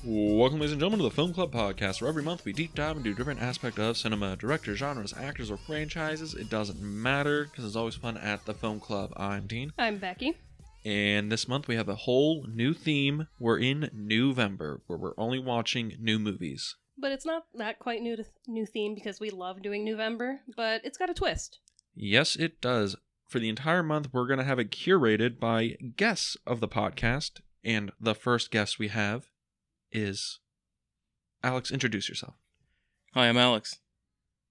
Welcome, ladies and gentlemen, to the Film Club Podcast, where every month we deep dive into a different aspect of cinema, directors, genres, actors, or franchises. It doesn't matter, because it's always fun at the Film Club. I'm Dean. I'm Becky. And this month we have a whole new theme. We're in Newvember, where we're only watching new movies. But it's not that quite new theme, because we love doing Newvember, but it's got a twist. Yes, it does. For the entire month, we're going to have it curated by guests of the podcast, and the first guest we have is Alex. Introduce yourself. Hi, I'm Alex.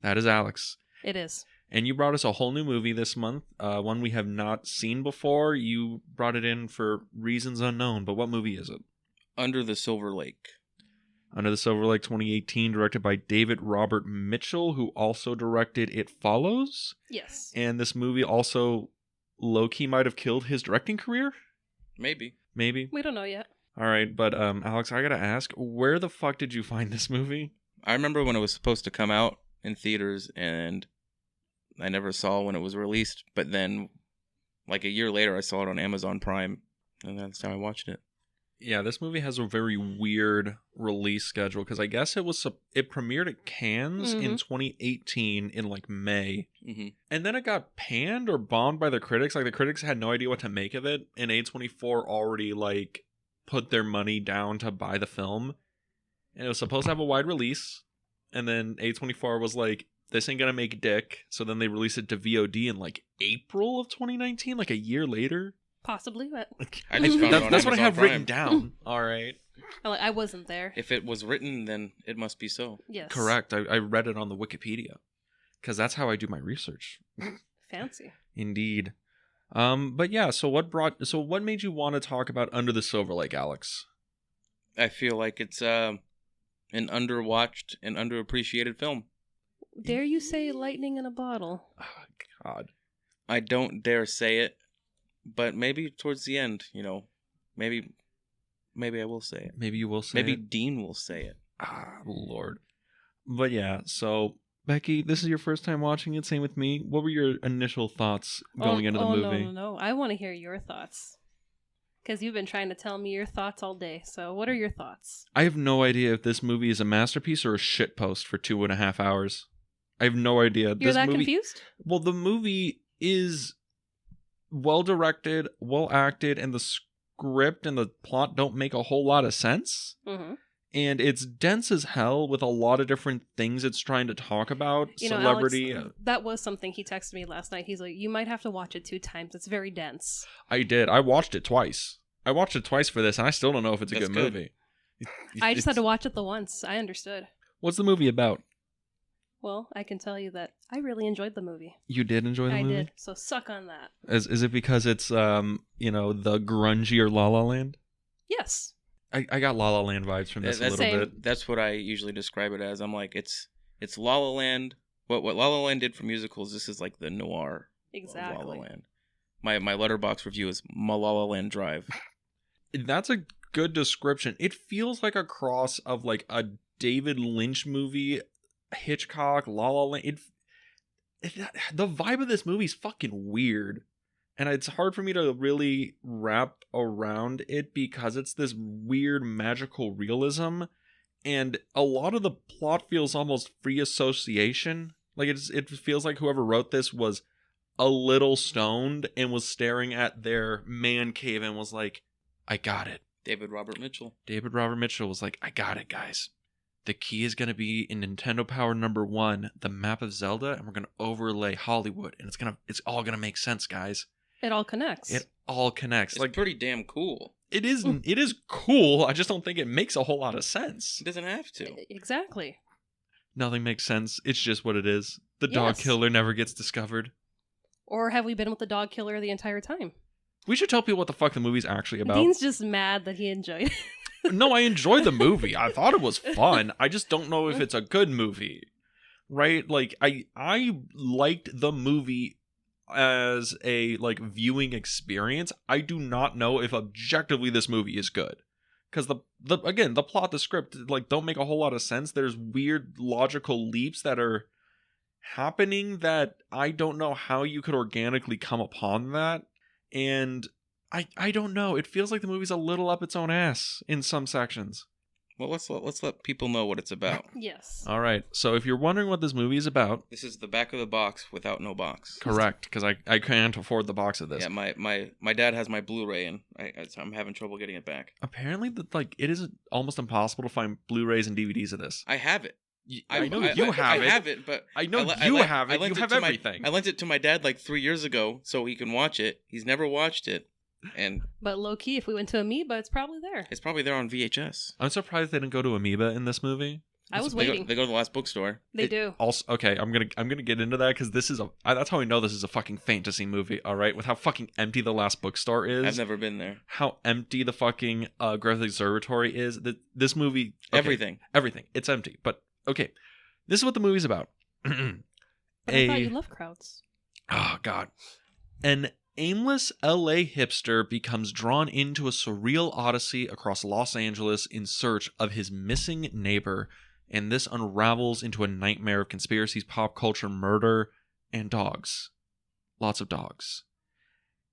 That is Alex. It is. And you brought us a whole new movie this month, one we have not seen before. You brought it in for reasons unknown, but what movie is it? Under the Silver Lake. Under the Silver Lake 2018, directed by David Robert Mitchell, who also directed It Follows. Yes. And this movie also low-key might have killed his directing career? Maybe. We don't know yet. All right, but Alex, I gotta ask, where the fuck did you find this movie? I remember when it was supposed to come out in theaters, and I never saw when it was released, but then, like a year later, I saw it on Amazon Prime, and that's how I watched it. Yeah, this movie has a very weird release schedule, because I guess it premiered at Cannes in 2018 in like May. Mm-hmm. And then it got panned or bombed by the critics. Like the critics had no idea what to make of it, and A24 already like put their money down to buy the film. And it was supposed to have a wide release, and then A24 was like, this ain't gonna make dick. So then they released it to VOD in like April of 2019, like a year later. Possibly, but I just found it on That's what I Amazon have Prime. written down. All right. I wasn't there. If it was written, then it must be so. Yes. Correct. I read it on the Wikipedia, because that's how I do my research. Fancy. Indeed. But yeah, so what made you want to talk about Under the Silver Lake, Alex? I feel like it's an underwatched and underappreciated film. Dare you say lightning in a bottle? Oh, God. I don't dare say it, but maybe towards the end, maybe I will say it. Maybe you will say Maybe it. Dean will say it. Ah, Lord. But yeah, so Becky, this is your first time watching it. Same with me. What were your initial thoughts going into the movie? No. I want to hear your thoughts. Because you've been trying to tell me your thoughts all day. So what are your thoughts? I have no idea if this movie is a masterpiece or a shitpost for 2.5 hours. I have no idea. You're that confused? Well, the movie is well directed, well acted, and the script and the plot don't make a whole lot of sense. Mm-hmm. And it's dense as hell with a lot of different things it's trying to talk about. Celebrity. Alex, that was something he texted me last night. He's like, you might have to watch it 2 times. It's very dense. I did. I watched it twice. I watched it twice for this, and I still don't know if it's a good movie. I just had to watch it the once. I understood. What's the movie about? Well, I can tell you that I really enjoyed the movie. You did enjoy the movie? I did. So suck on that. Is it because it's, the grungier La La Land? Yes. I got La La Land vibes from this a little bit. That's what I usually describe it as. I'm like, it's La La Land. What La La Land did for musicals, this is like the noir Exactly. of La La Land. My Letterboxd review is La La Land Drive. That's a good description. It feels like a cross of like a David Lynch movie, Hitchcock, La La Land. The vibe of this movie is fucking weird. And it's hard for me to really wrap around it because it's this weird magical realism. And a lot of the plot feels almost free association. Like it feels like whoever wrote this was a little stoned and was staring at their man cave and was like, I got it. David Robert Mitchell was like, I got it, guys. The key is going to be in Nintendo Power #1, the map of Zelda, and we're going to overlay Hollywood. And it's all going to make sense, guys. It all connects. It all connects. It's pretty damn cool. It is cool. I just don't think it makes a whole lot of sense. It doesn't have to. Exactly. Nothing makes sense. It's just what it is. The dog killer never gets discovered. Or have we been with the dog killer the entire time? We should tell people what the fuck the movie's actually about. Dean's just mad that he enjoyed it. No, I enjoyed the movie. I thought it was fun. I just don't know if it's a good movie. Right? Like, I liked the movie as a viewing experience. I do not know if objectively this movie is good, because the plot, the script don't make a whole lot of sense. There's weird logical leaps that are happening that I don't know how you could organically come upon that. And I don't know, it feels like the movie's a little up its own ass in some sections. Well, let's let people know what it's about. Yes. All right. So if you're wondering what this movie is about, This is the back of the box without no box. correct, because I can't afford the box of this. Yeah, my dad has my Blu-ray, and I'm having trouble getting it back. Apparently, it is almost impossible to find Blu-rays and DVDs of this. I have it. I know you have I it. have it, but I know I you lent- have I it. lent You have to everything. I lent it to my dad like 3 years ago so he can watch it. He's never watched it, and But low key, if we went to Amoeba, it's probably there. it's probably there on VHS. I'm surprised they didn't go to Amoeba in this movie. I was They waiting. go to the last bookstore. They do. Also, okay, I'm gonna get into that because this is that's how I know this is a fucking fantasy movie. All right, with how fucking empty the last bookstore is. I've never been there. How empty the fucking Growth Observatory is. This movie, okay, everything. It's empty. But okay, this is what the movie's about. But I thought you love crowds. Oh God, an aimless LA hipster becomes drawn into a surreal odyssey across Los Angeles in search of his missing neighbor, and this unravels into a nightmare of conspiracies, pop culture, murder, and dogs. Lots of dogs.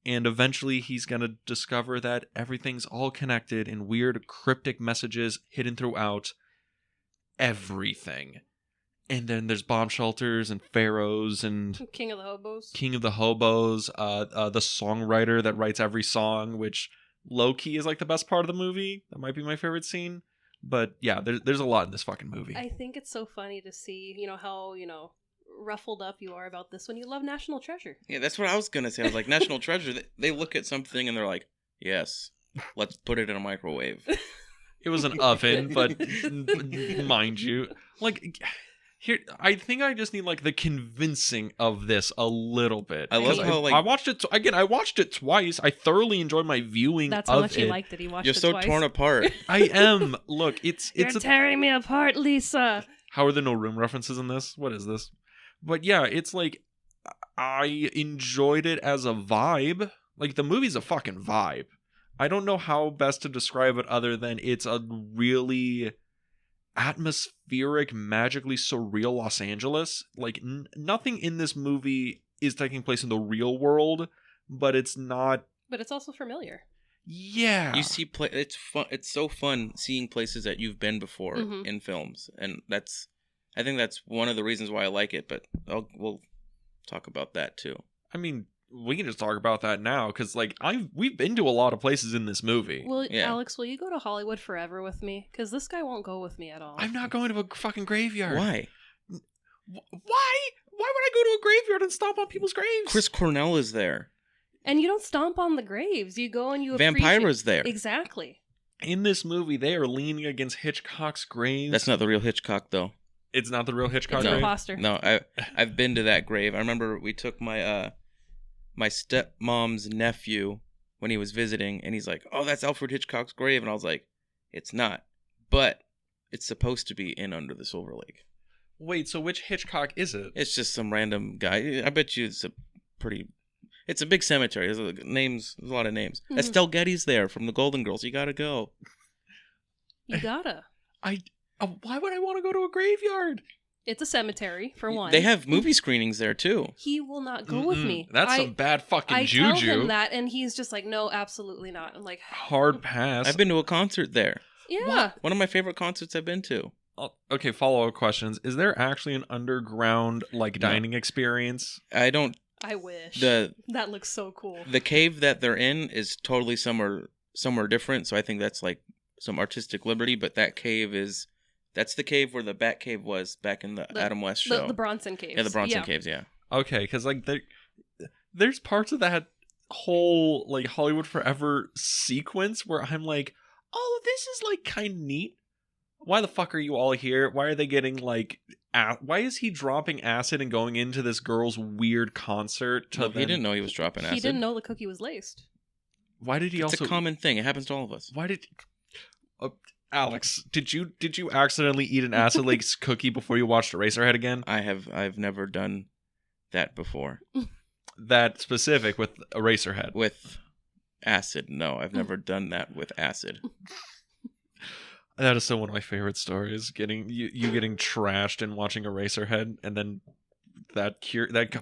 And eventually he's going to discover that everything's all connected in weird cryptic messages hidden throughout everything. And then there's bomb shelters and pharaohs and King of the Hobos. King of the Hobos, the songwriter that writes every song, which low-key is like the best part of the movie. That might be my favorite scene. But yeah, there's a lot in this fucking movie. I think it's so funny to see, how, ruffled up you are about this when you love National Treasure. Yeah, that's what I was gonna say. I was like, National Treasure. They look at something and they're like, yes, let's put it in a microwave. It was an oven, but mind you, like here, I think I just need like the convincing of this a little bit. I love how, like, I watched it again. I watched it twice. I thoroughly enjoyed my viewing. That's how of much it. you liked it. He watched You're it so twice. torn apart. I am. Look, it's You're tearing me apart, Lisa. How are there no room references in this? What is this? But yeah, it's like I enjoyed it as a vibe. Like the movie's a fucking vibe. I don't know how best to describe it other than it's a really atmospheric, magically surreal Los Angeles. Like nothing in this movie is taking place in the real world, but it's not. But it's also familiar. Yeah, You see, it's fun. It's so fun seeing places that you've been before in films, and I think that's one of the reasons why I like it. But we'll talk about that too. I mean, we can just talk about that now because, like, we've been to a lot of places in this movie. Well, Yeah. Alex, will you go to Hollywood forever with me? Because this guy won't go with me at all. I'm not going to a fucking graveyard. Why? Why? Why would I go to a graveyard and stomp on people's graves? Chris Cornell is there. And you don't stomp on the graves. You go and you appreciate... Vampira's there. Exactly. In this movie, they are leaning against Hitchcock's grave. That's not the real Hitchcock, though. It's not the real Hitchcock It's an grave? imposter. No, I've been to that grave. I remember we took my my stepmom's nephew when he was visiting, and he's like, "Oh, that's Alfred Hitchcock's grave," and I was like, "It's not, but it's supposed to be in Under the Silver Lake." Wait, so which Hitchcock is it? It's just some random guy. I bet you it's a big cemetery. There's a lot of names. Mhm. Estelle Getty's there from the Golden Girls. You gotta go. You gotta. Why would I want to go to a graveyard? It's a cemetery, for one. They have movie screenings there too. He will not go with me. That's some bad fucking I juju. tell him that, and he's just like, no, absolutely not. I'm like, Hard pass. I've been to a concert there. yeah. One of my favorite concerts I've been to. Okay, follow-up questions. Is there actually an underground, like, dining experience? I don't. I wish. The That looks so cool. the cave that they're in is totally somewhere different. So I think that's like some artistic liberty. But that's the cave where the Bat Cave was back in the Adam West show. The Bronson Caves. Yeah, the Bronson Caves. Yeah. Okay, because, like, there's parts of that whole, like, Hollywood Forever sequence where I'm like, oh, this is, like, kind of neat. Why the fuck are you all here? Why are they getting, like, why is he dropping acid and going into this girl's weird concert? He didn't know he was dropping acid. He didn't know the cookie was laced. Why did he It's also... a common thing. It happens to all of us. Why did... Alex, did you accidentally eat an acid lace cookie before you watched Eraserhead again? I've never done that before. That specific with Eraserhead. With acid. No, I've never done that with acid. That is still one of my favorite stories. Getting you getting trashed and watching Eraserhead, and then that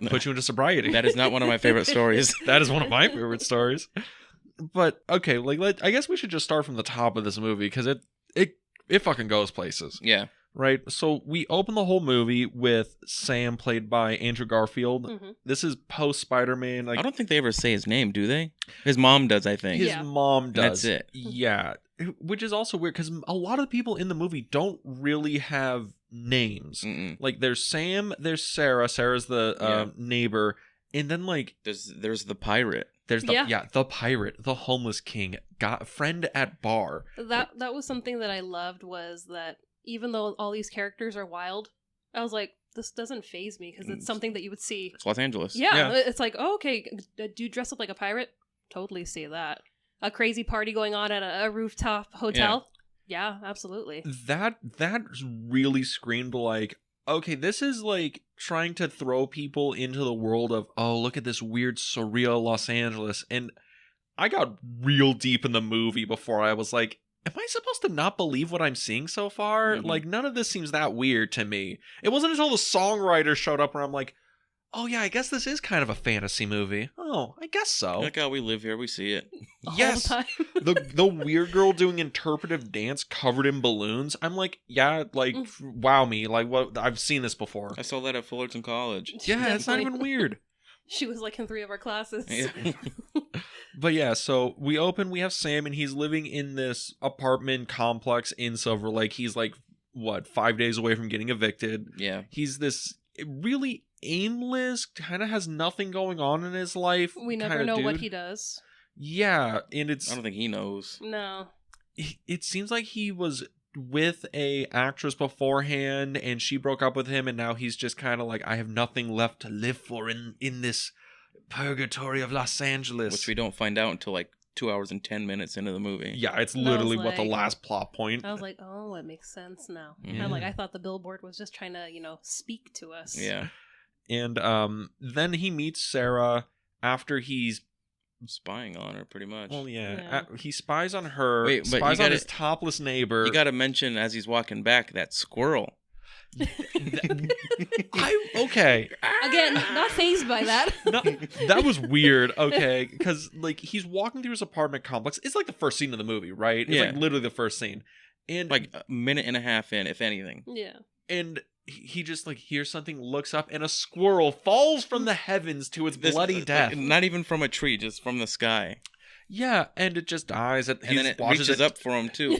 puts you into sobriety. That is not one of my favorite stories. That is one of my favorite stories. But okay, like I guess we should just start from the top of this movie because it it fucking goes places. Yeah. Right? So we open the whole movie with Sam played by Andrew Garfield. Mm-hmm. This is post Spider-Man. Like, I don't think they ever say his name, do they? His mom does, I think. his Yeah. mom does. And that's it. Yeah. Which is also weird because a lot of the people in the movie don't really have names. Mm-mm. Like there's Sam, there's Sarah. Sarah's the neighbor. And then like There's the pirate. there's the pirate, the homeless king, friend at bar. That was something that I loved, was that even though all these characters are wild, I was like, this doesn't faze me because it's something that you would see. It's Los Angeles. Yeah, it's like, oh, okay, do you dress up like a pirate? Totally see that. A crazy party going on at a rooftop hotel? Yeah, absolutely. That really screamed like, okay, this is like trying to throw people into the world of, oh, look at this weird surreal Los Angeles. And I got real deep in the movie before I was like, am I supposed to not believe what I'm seeing so far? Mm-hmm. Like, none of this seems that weird to me. It wasn't until the songwriter showed up where I'm like, oh yeah, I guess this is kind of a fantasy movie. Oh, I guess so. Like how we live here, we see it. Yes. All the time. the weird girl doing interpretive dance covered in balloons. I'm like, yeah, like, wow me. Like, what? I've seen this before. I saw that at Fullerton College. Yeah, it's not even weird. She was like in 3 of our classes. Yeah. But yeah, so we have Sam, and he's living in this apartment complex in Silver Lake. He's like, what, 5 days away from getting evicted. Yeah. He's this really aimless, kind of has nothing going on in his life. We never know what he does. Yeah, and I don't think he knows. No. it seems like he was with a actress beforehand, and she broke up with him, and now he's just kind of like, I have nothing left to live for in this purgatory of Los Angeles. Which we don't find out until like 2 hours and 10 minutes into the movie. Yeah, it's And I was literally what the like- last plot point. I was like, oh, it makes sense now. Yeah. I'm like, I thought the billboard was just trying to, speak to us. Yeah. And then he meets Sarah after he's Spying on her, pretty much. well, Yeah. he spies on her, Wait, but spies you on gotta- his topless neighbor. You got to mention as he's walking back that squirrel. Okay. Again, not phased by that. No, that was weird. Okay, because like he's walking through his apartment complex. It's like the first scene of the movie, right? It's Yeah. like literally the first scene, and Like a minute and a half in, if anything. Yeah. and he just like hears something, looks up, and a squirrel falls from the heavens to its bloody death. Like, not even from a tree, just from the sky. Yeah, and it just dies. And And then it reaches up for him, too.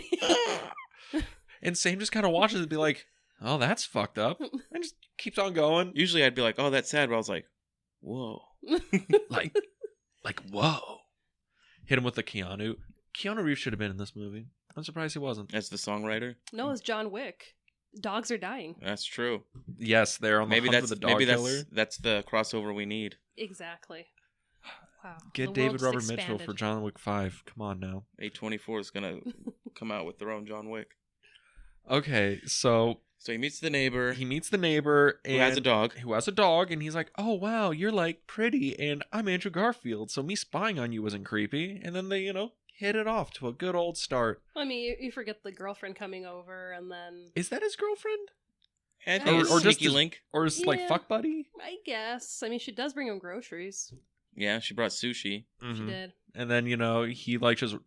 and Sam just kind of watches it and be like, "Oh, that's fucked up," and just keeps on going. Usually I'd be like, oh, that's sad. But I was like, whoa. like whoa. Hit him with the Keanu. Keanu Reeves should have been in this movie. I'm surprised he wasn't. As the songwriter? No, it's John Wick. Dogs are dying. That's true. Yes, they're on the Maybe hunt that's for the dog killer. that's the crossover we need. Exactly. Wow. Get The world David just Robert Mitchell expanded. for John Wick 5. Come on now. A24 is gonna come out with their own John Wick. Okay, so So he meets the neighbor he meets the neighbor who has a dog. and he's like, "Oh wow, you're like pretty, and I'm Andrew Garfield, so me spying on you wasn't creepy." And then they, hit it off to a good old start. I mean, you forget the girlfriend coming over, and then Is that his girlfriend, And Or- his or just sneaky his- link. or is like Yeah. fuck buddy? I guess. I mean, she does bring him groceries. Yeah, she brought sushi. She Mhm. did. And then he like just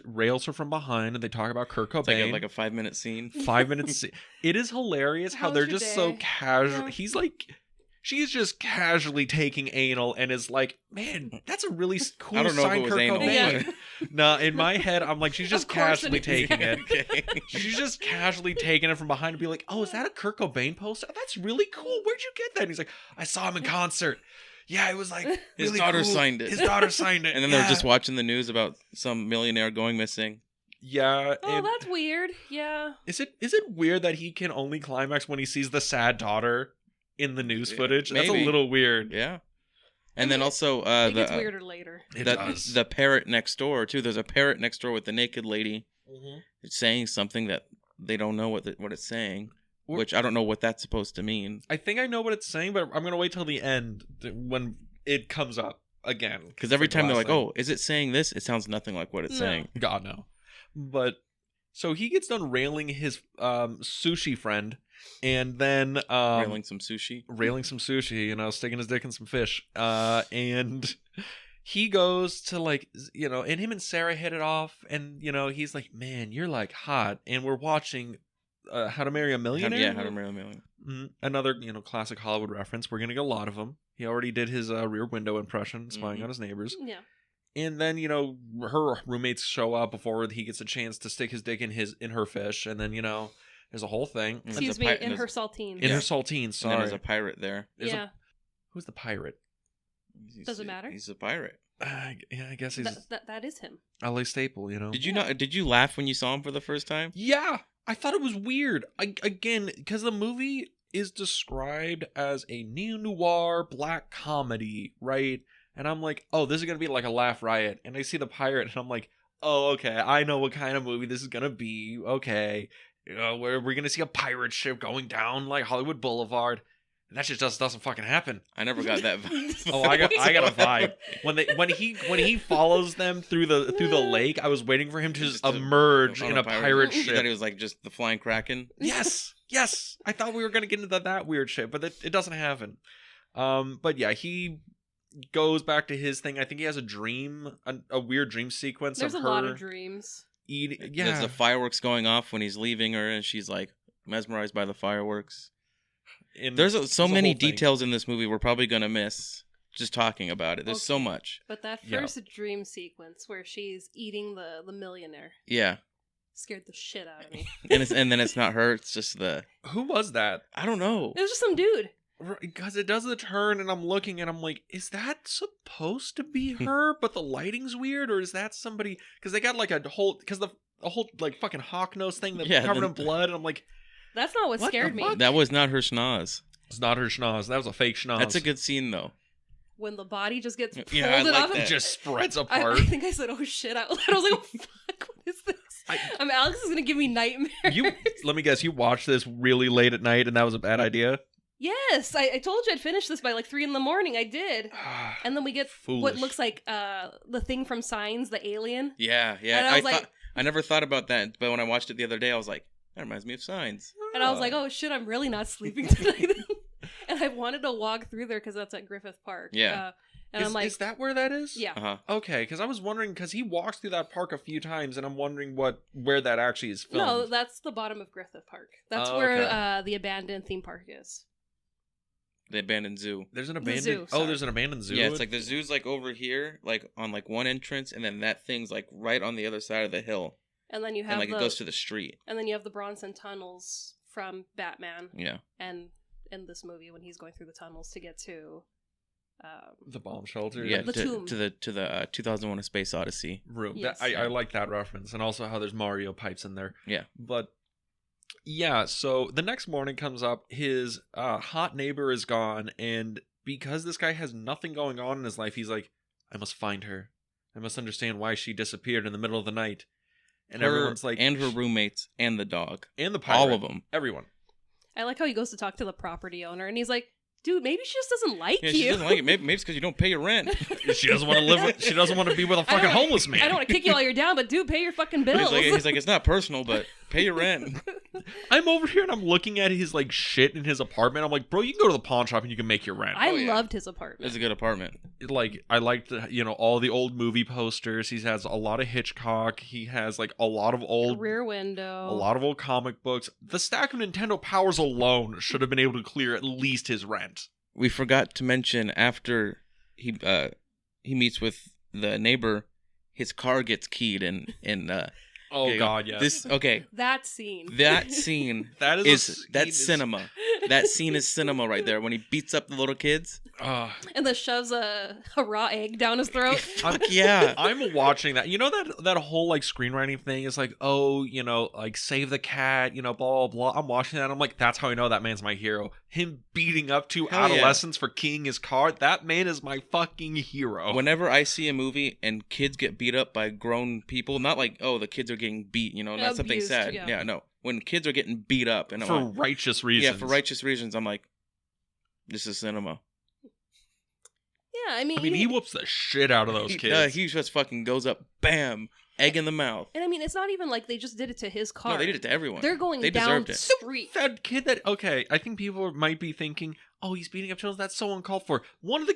rails her from behind, and they talk about Kurt It's Cobain. like a 5-minute scene. 5 minutes. It is hilarious how How they're was your just so day? casual. Yeah. He's like, she's just casually taking anal, and is like, man, that's a really cool I don't know if sign, it was Kurt anal. Cobain. No, in my head, I'm like, she's just Of course casually it is. taking it. Okay. She's just casually taking it from behind to be like, oh, is that a Kurt Cobain poster? That's really cool. Where'd you get that? And he's like, I saw him in concert. Yeah, it was like His really daughter cool. signed it. His daughter signed it. And then yeah. they're just watching the news about some millionaire going missing. Yeah. Oh, and that's weird. Yeah. is it weird that he can only climax when he sees the sad daughter in the news footage? That's a maybe. little weird. Yeah. And then mean, also It gets the weirder later. It the, does. the parrot next door too. There's a parrot next door with the naked lady. Mhm. It's saying something that they don't know what it's saying, Or- which I don't know what that's supposed to mean. I think I know what it's saying, but I'm gonna wait till the end when it comes up again. Because every It's the time they're last like, thing. "Oh, is it saying this?" It sounds nothing like what it's No. saying. God no. But so he gets done railing his sushi friend, and then Railing some sushi. railing some sushi, sticking his dick in some fish, and he goes to like, and him and Sarah hit it off, and he's like, man, you're like hot, and we're watching How to Marry a Millionaire. How to Marry a Millionaire. Another classic Hollywood reference. We're gonna get a lot of them. He already did his Rear Window impression, spying on his neighbors. Yeah. And then her roommates show up before he gets a chance to stick his dick in her fish, and then there's a whole thing. Excuse me, in her saltines. In her saltines. Sorry. And then there's a pirate there. Who's the pirate? Does it matter? He's a pirate. Yeah, I guess he's that is him. LA staple. Did you laugh when you saw him for the first time? Yeah, I thought it was weird. Again, because the movie is described as a neo-noir black comedy, right? And I'm like, oh, this is going to be like a laugh riot. And I see the pirate, and I'm like, oh, okay, I know what kind of movie this is going to be. Okay. We're going to see a pirate ship going down like Hollywood Boulevard. And that shit just doesn't fucking happen. I never got that vibe. Oh, I got a vibe. When he follows them through the lake, I was waiting for him to just emerge in a pirate ship. You thought he was like just the Flying Kraken? Yes. I thought we were going to get into that weird shit, but it doesn't happen. But yeah, he goes back to his thing. I think he has a dream, a weird dream sequence. There's of a her lot of dreams. Eating. Yeah, there's the fireworks going off when he's leaving her, and she's like mesmerized by the fireworks. There's so many details in this movie we're probably gonna miss just talking about it. There's so much. But that first dream sequence where she's eating the millionaire. Yeah. Scared the shit out of me. and then it's not her. It's just Who was that? I don't know. It was just some dude. Because it does the turn, and I'm looking, and I'm like, is that supposed to be her? But the lighting's weird, or is that somebody? Because they got like a whole like fucking hawk nose thing that's covered in blood, and I'm like, that's not what scared me. That was not her schnoz. It's not her schnoz. That was a fake schnoz. That's a good scene though. When the body just gets folded off, it just spreads apart. I think I said, "Oh shit!" out loud. I was like, "Oh fuck, what is this?" Alex is gonna give me nightmares. Let me guess. You watched this really late at night, and that was a bad idea. Yes, I told you I'd finish this by like 3 a.m. I did, and then we get what looks like the thing from Signs, the alien. Yeah. And I never thought about that, but when I watched it the other day, I was like, that reminds me of Signs. And I was like, oh shit, I'm really not sleeping tonight. And I wanted to walk through there because that's at Griffith Park. Yeah. And I'm like, is that where that is? Yeah. Uh-huh. Okay, because I was wondering, because he walks through that park a few times, and I'm wondering where that actually is filmed. No, that's the bottom of Griffith Park. That's where the abandoned theme park is. The abandoned zoo. There's an abandoned zoo. There's an abandoned zoo. Yeah, it's like the zoo's like over here, like on like one entrance, and then that thing's like right on the other side of the hill. And then you have it goes to the street. And then you have the Bronson tunnels from Batman. Yeah. And in this movie when he's going through the tunnels to get to the bomb shelter. Yeah, the tomb. To the 2001: A Space Odyssey room. Yes. I like that reference, and also how there's Mario pipes in there. Yeah. But yeah, so the next morning comes up, his hot neighbor is gone, and because this guy has nothing going on in his life, he's like, I must find her. I must understand why she disappeared in the middle of the night. And everyone's like, and her roommates, and the dog, and the pirate, all of them, everyone. I like how he goes to talk to the property owner, and he's like, dude, maybe she just doesn't like you. She doesn't like it. Maybe it's because you don't pay your rent. She doesn't want to live with. She doesn't want to be with a fucking homeless man. I don't want to kick you while you're down, but dude, pay your fucking bills. He's like, it's not personal, but pay your rent. I'm over here and I'm looking at his like shit in his apartment. I'm like, bro, you can go to the pawn shop and you can make your rent. I loved his apartment. It's a good apartment. Like, I liked all the old movie posters. He has a lot of Hitchcock. He has like a lot of old Rear Window. A lot of old comic books. The stack of Nintendo Powers alone should have been able to clear at least his rent. We forgot to mention after he meets with the neighbor, his car gets keyed and oh god, yeah. That scene. That is cinema. That scene is cinema right there when he beats up the little kids. And then shoves a raw egg down his throat. Fuck yeah. I'm watching that. You know that whole like screenwriting thing is like, like save the cat, blah blah blah. I'm watching that and I'm like, that's how I know that man's my hero. Him beating up two adolescents for keying his car. That man is my fucking hero. Whenever I see a movie and kids get beat up by grown people, not like, oh, the kids are getting beat, not something sad. Yeah, no. When kids are getting beat up and for righteous reasons. Yeah, for righteous reasons, I'm like, this is cinema. Yeah, I mean, he whoops the shit out of those kids. He just fucking goes up, bam, egg in the mouth. And I mean, it's not even like they just did it to his car. No, they did it to everyone. They're going down the street. That kid I think people might be thinking, oh, he's beating up children. That's so uncalled for.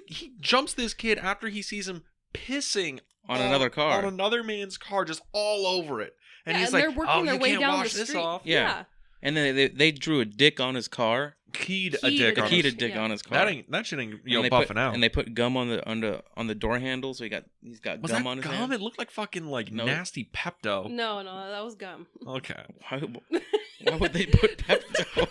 He jumps this kid after he sees him pissing on another car. on another man's car, just all over it. And Yeah, he's and like, they're working their you way can't down wash the this street. off. Yeah. And then they drew a dick on his car. Keyed a dick The on keyed his a dick yeah. on his car. That shit ain't And they buffing out. And they put gum on the door handle, so he's got Was gum that on his gum? hand. It looked like fucking No. nasty Pepto. No, that was gum. Okay. Why would they put Pepto?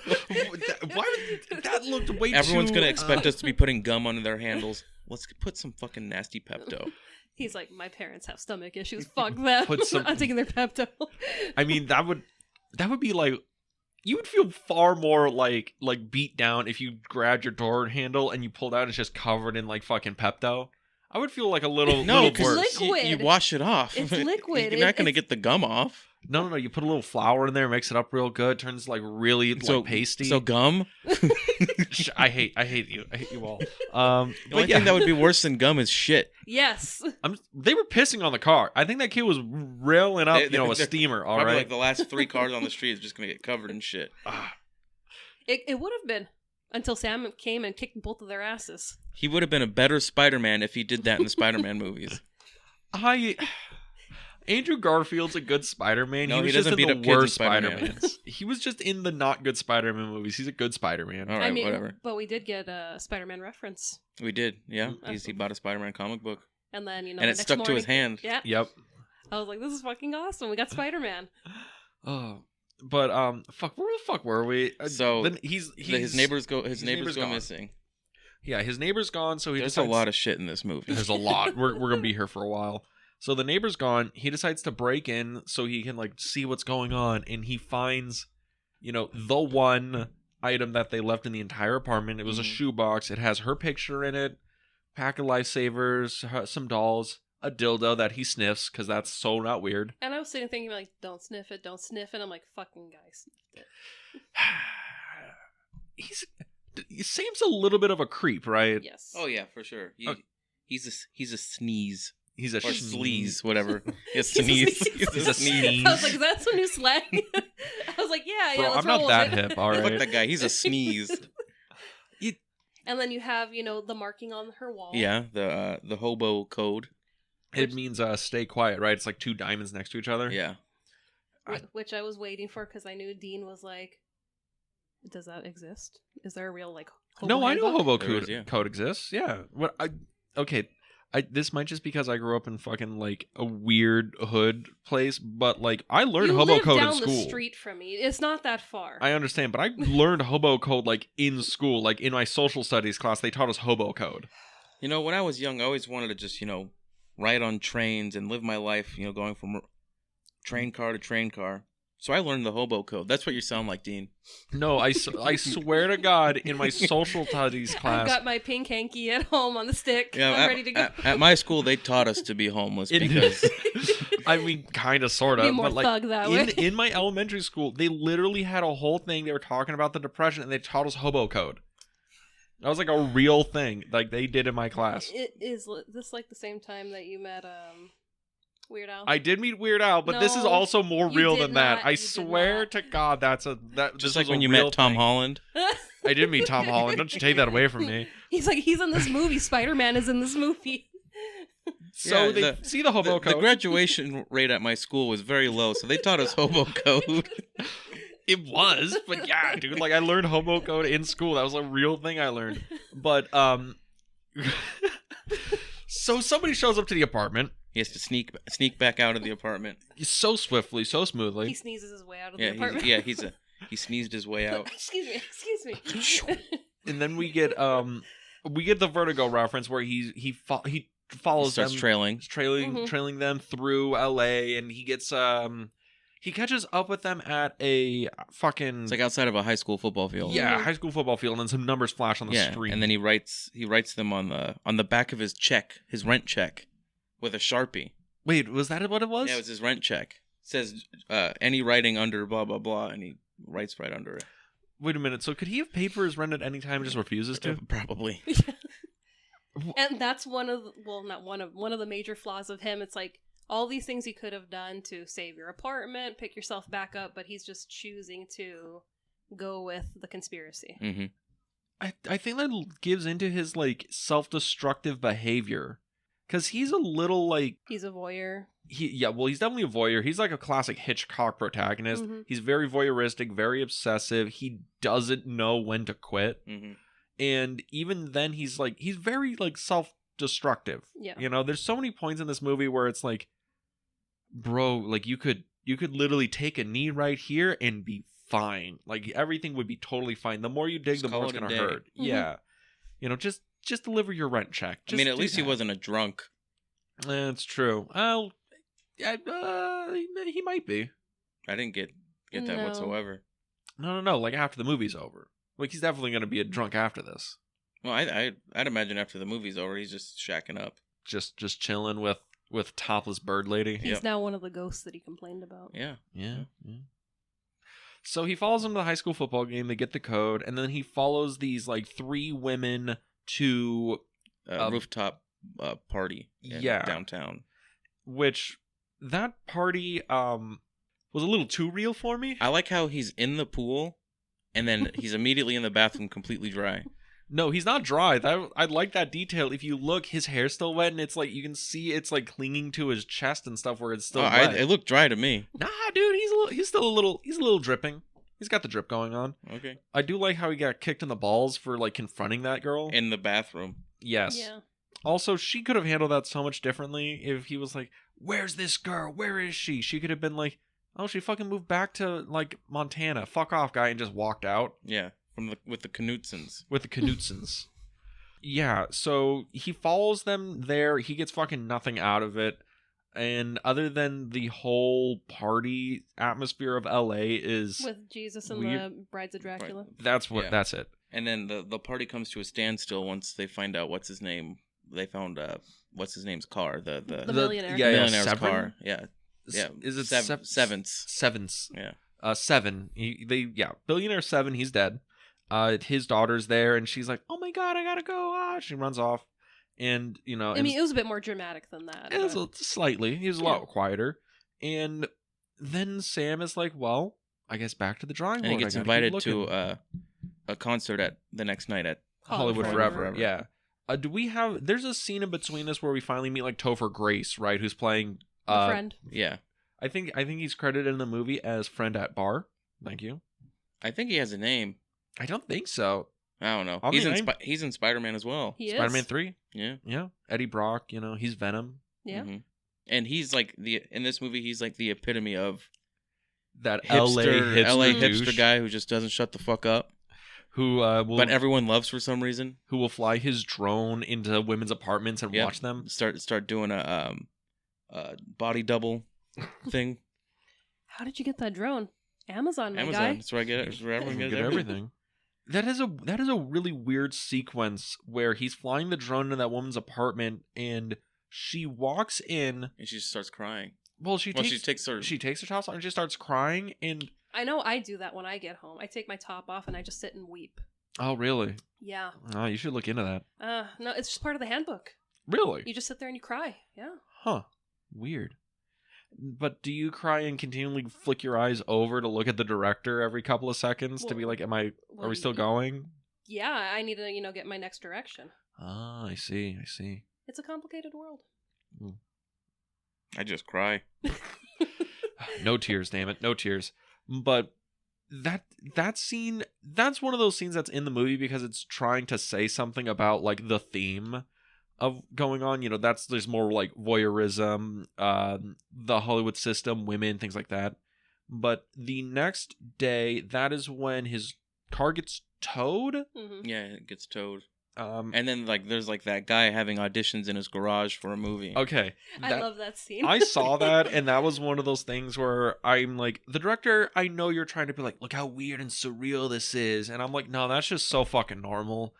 That looked way Everyone's too... gonna expect us to be putting gum on their handles. Let's put some fucking nasty Pepto. He's like, my parents have stomach issues. Fuck them. Put some- I'm taking their Pepto. I mean, that would be like... You would feel far more like beat down if you grabbed your door handle and you pulled out and it's just covered in like fucking Pepto. I would feel like a little No, It's worse. liquid. you wash it off. It's liquid. You're not gonna It's- get the gum off. No. You put a little flour in there, mix it up real good, turns like really like pasty. So gum. I hate you. I hate you all. The only But yeah, thing that would be worse than gum is shit. Yes. they were pissing on the car. I think that kid was railing up, a they're steamer. All Probably right. like the last 3 cars on the street is just gonna get covered in shit. It would have been until Sam came and kicked both of their asses. He would have been a better Spider-Man if he did that in the Spider-Man movies. Andrew Garfield's a good Spider-Man. No, he he was just doesn't beat in up the kids in worst Spider-Man. Spider-Mans. He was just in the not good Spider-Man movies. He's a good Spider-Man. All right, I mean, whatever. but we did get a Spider-Man reference. We did, yeah. Mm. He bought a Spider-Man comic book, And then, and the it next stuck to morning, his hand. Yeah. Yep. I was like, this is fucking awesome. We got Spider-Man. Oh, but fuck. Where the fuck were we? So then his neighbors go gone. missing. Yeah, his neighbor's gone. So There's a lot of shit in this movie. There's a lot. We're gonna be here for a while. So the neighbor's gone. He decides to break in so he can like see what's going on, and he finds, the one item that they left in the entire apartment. It was a shoebox. It has her picture in it, pack of lifesavers, some dolls, a dildo that he sniffs because that's so not weird. And I was sitting thinking, like, don't sniff it, don't sniff it. I'm like, fucking guy sniffed it. Sam's a little bit of a creep, right? Yes. Oh yeah, for sure. He's a sneeze. He's a Or sleaze, whatever. A He's a sneeze. sneeze. He's a sneeze. I was like, is that some new slang? I was like, yeah, Bro, let's I'm roll not with that it. hip, all Fuck right? that guy. He's a sneeze. And then you have, the marking on her wall. Yeah, the hobo code. It means stay quiet, right? It's like 2 diamonds next to each other. Yeah. Which I was waiting for because I knew Dean was like, does that exist? Is there a real, like, hobo No, I know handbook? hobo There code, is, yeah. code exists. Yeah. This might just because I grew up in fucking like a weird hood place, but like I learned You hobo live code in down school. the street from me. It's not that far. I understand, but I learned hobo code like in school, like in my social studies class. They taught us hobo code. When I was young, I always wanted to just, ride on trains and live my life, going from train car to train car. So I learned the hobo code. That's what you sound like, Dean. No, I swear to God, in my social studies class, I've got my pink hanky at home on the stick. Yeah, I'm ready to go. At my school, they taught us to be homeless It- because I mean, kind of, sort Be of, more but like thug that way. in my elementary school, they literally had a whole thing. They were talking about the Depression, and they taught us hobo code. That was like a real thing, like they did in my class. Is this like the same time that you met Weird Al? I did meet Weird Al, but this is No, also more you real did than that. not. I You did swear not. to God, that just this like was when a you real met Tom thing. Holland. I did meet Tom Holland. Don't you take that away from me. He's like, he's in this movie. Spider-Man is in this movie. So Yeah, they see the hobo The code. graduation rate at my school was very low, so they taught us hobo code. It was, but yeah, dude. Like I learned hobo code in school. That was a real thing I learned. But so somebody shows up to the apartment He has to sneak back out of the apartment. so swiftly, so smoothly. He sneezes his way out of Yeah, the apartment. he sneezed his way out. Excuse me. And then we get the Vertigo reference where he follows Starts them, trailing. trailing them through LA, and he gets he catches up with them at a fucking It's like outside of a high school football field. high school football field, and then some numbers flash on the street. And then he writes them on the back of his rent check, with a Sharpie. Wait, was that what it was? Yeah, it was his rent check. It says any writing under blah blah blah, and he writes right under it. Wait a minute. So could he have paid for his rent at any time and just refuses to? Probably. And that's one of the major flaws of him. It's like all these things you could have done to save your apartment, pick yourself back up, but he's just choosing to go with the conspiracy. Mm-hmm. I think that gives into his like self-destructive behavior. Because he's a little like He's a voyeur. he's definitely a voyeur. He's like a classic Hitchcock protagonist. Mhm. He's very voyeuristic, very obsessive. He doesn't know when to quit. Mhm. And even then he's very like self-destructive. Yeah. You know, there's so many points in this movie where it's like, bro, like you could literally take a knee right here and be fine. Like everything would be totally fine. The more you dig, Just the more call it's it a gonna day. hurt. Mhm. Yeah. You know, just deliver your rent check. I mean, Just at do least he that. wasn't a drunk. That's true. Well, he might be. I didn't get that No. whatsoever. No. Like after the movie's over. Like he's definitely gonna be a drunk after this. Well, I'd imagine after the movie's over, he's just shacking up. Just chilling with topless bird lady. He's Yep. now one of the ghosts that he complained about. Yeah. Yeah. So he follows them to the high school football game. They get the code, and then he follows these like 3 women to Rooftop party in yeah. downtown. which that party was a little too real for me. I like how he's in the pool, and then he's immediately in the bathroom completely dry. No, he's not dry. I like that detail. If you look, his hair's still wet, and it's like you can see it's like clinging to his chest and stuff where it's still wet. It looked dry to me. Nah, dude, he's still a little dripping. He's got the drip going on. Okay. I do like how he got kicked in the balls for like confronting that girl. In the bathroom. Yes. Yeah. Also, she could have handled that so much differently if he was like, "Where's this girl? Where is she?" She could have been like, "Oh, she fucking moved back to like Montana. Fuck off, guy," and just walked out. Yeah. With the Knutsons. With the Knutsons. Yeah, so he follows them there. He gets fucking nothing out of it. And other than the whole party atmosphere of LA is With Jesus and weird. the Brides of Dracula. That's what Yeah. that's it. And then the party comes to a standstill once they find out what's his name. They found what's his name's car. The millionaire. Yeah, millionaire's Severin? car. Yeah. Yeah. Is it Sevens? Sevens. Yeah. 7. Billionaire 7, he's dead. His daughter's there and she's like, "Oh my god, I gotta go." She runs off. And, you know, I mean, it was a bit more dramatic than that. it was but- slightly. He was a lot quieter. And then Sam is like, "Well, I guess back to the drawing board." And he gets I gotta keep invited to looking." a concert at the next night at Hollywood Forever. Forever. Yeah. Do we have? There's a scene in between us where we finally meet like Topher Grace, right? Who's playing The friend. yeah. I think he's credited in the movie as friend at bar. Thank you. I think he has a name. I don't think so. I don't know. I He's mean, in he's in Spider-Man as well. He is. Spider-Man 3. Yeah. Yeah. Eddie Brock. You know, he's Venom. Yeah. Mhm. And he's like in this movie he's like the epitome of That hipster, LA hipster douche guy who just doesn't shut the fuck up. who will But everyone loves for some reason. who will fly his drone into women's apartments and Yep. watch them. Start doing a body double thing. How did you get that drone? Amazon, my Amazon. guy. That's where I get it. That's where everyone Get gets everything. That is a really weird sequence where he's flying the drone into that woman's apartment and she walks in. And she just starts crying. She takes takes her top off and she starts crying and I know I do that when I get home. I take my top off and I just sit and weep. oh really? Yeah. Oh, you should look into that. No, it's just part of the handbook. Really? You just sit there and you cry. Yeah. Huh. Weird. But do you cry and continually flick your eyes over to look at the director every couple of seconds to be Well, like, are we still y- going? Yeah, I need to, get my next direction. Ah, I see. It's a complicated world. I just cry. No tears, damn it. No tears. But that scene, that's one of those scenes that's in the movie because it's trying to say something about like the theme of going on. You know, there's more like voyeurism, the Hollywood system, women, things like that. But the next day, that is when his car gets towed. Mm-hmm. Yeah, it gets towed. And then there's that guy having auditions in his garage for a movie. okay, I love that scene. I saw that, and that was one of those things where I'm like, the director, I know you're trying to be like, look how weird and surreal this is, and I'm like, no, that's just so fucking normal.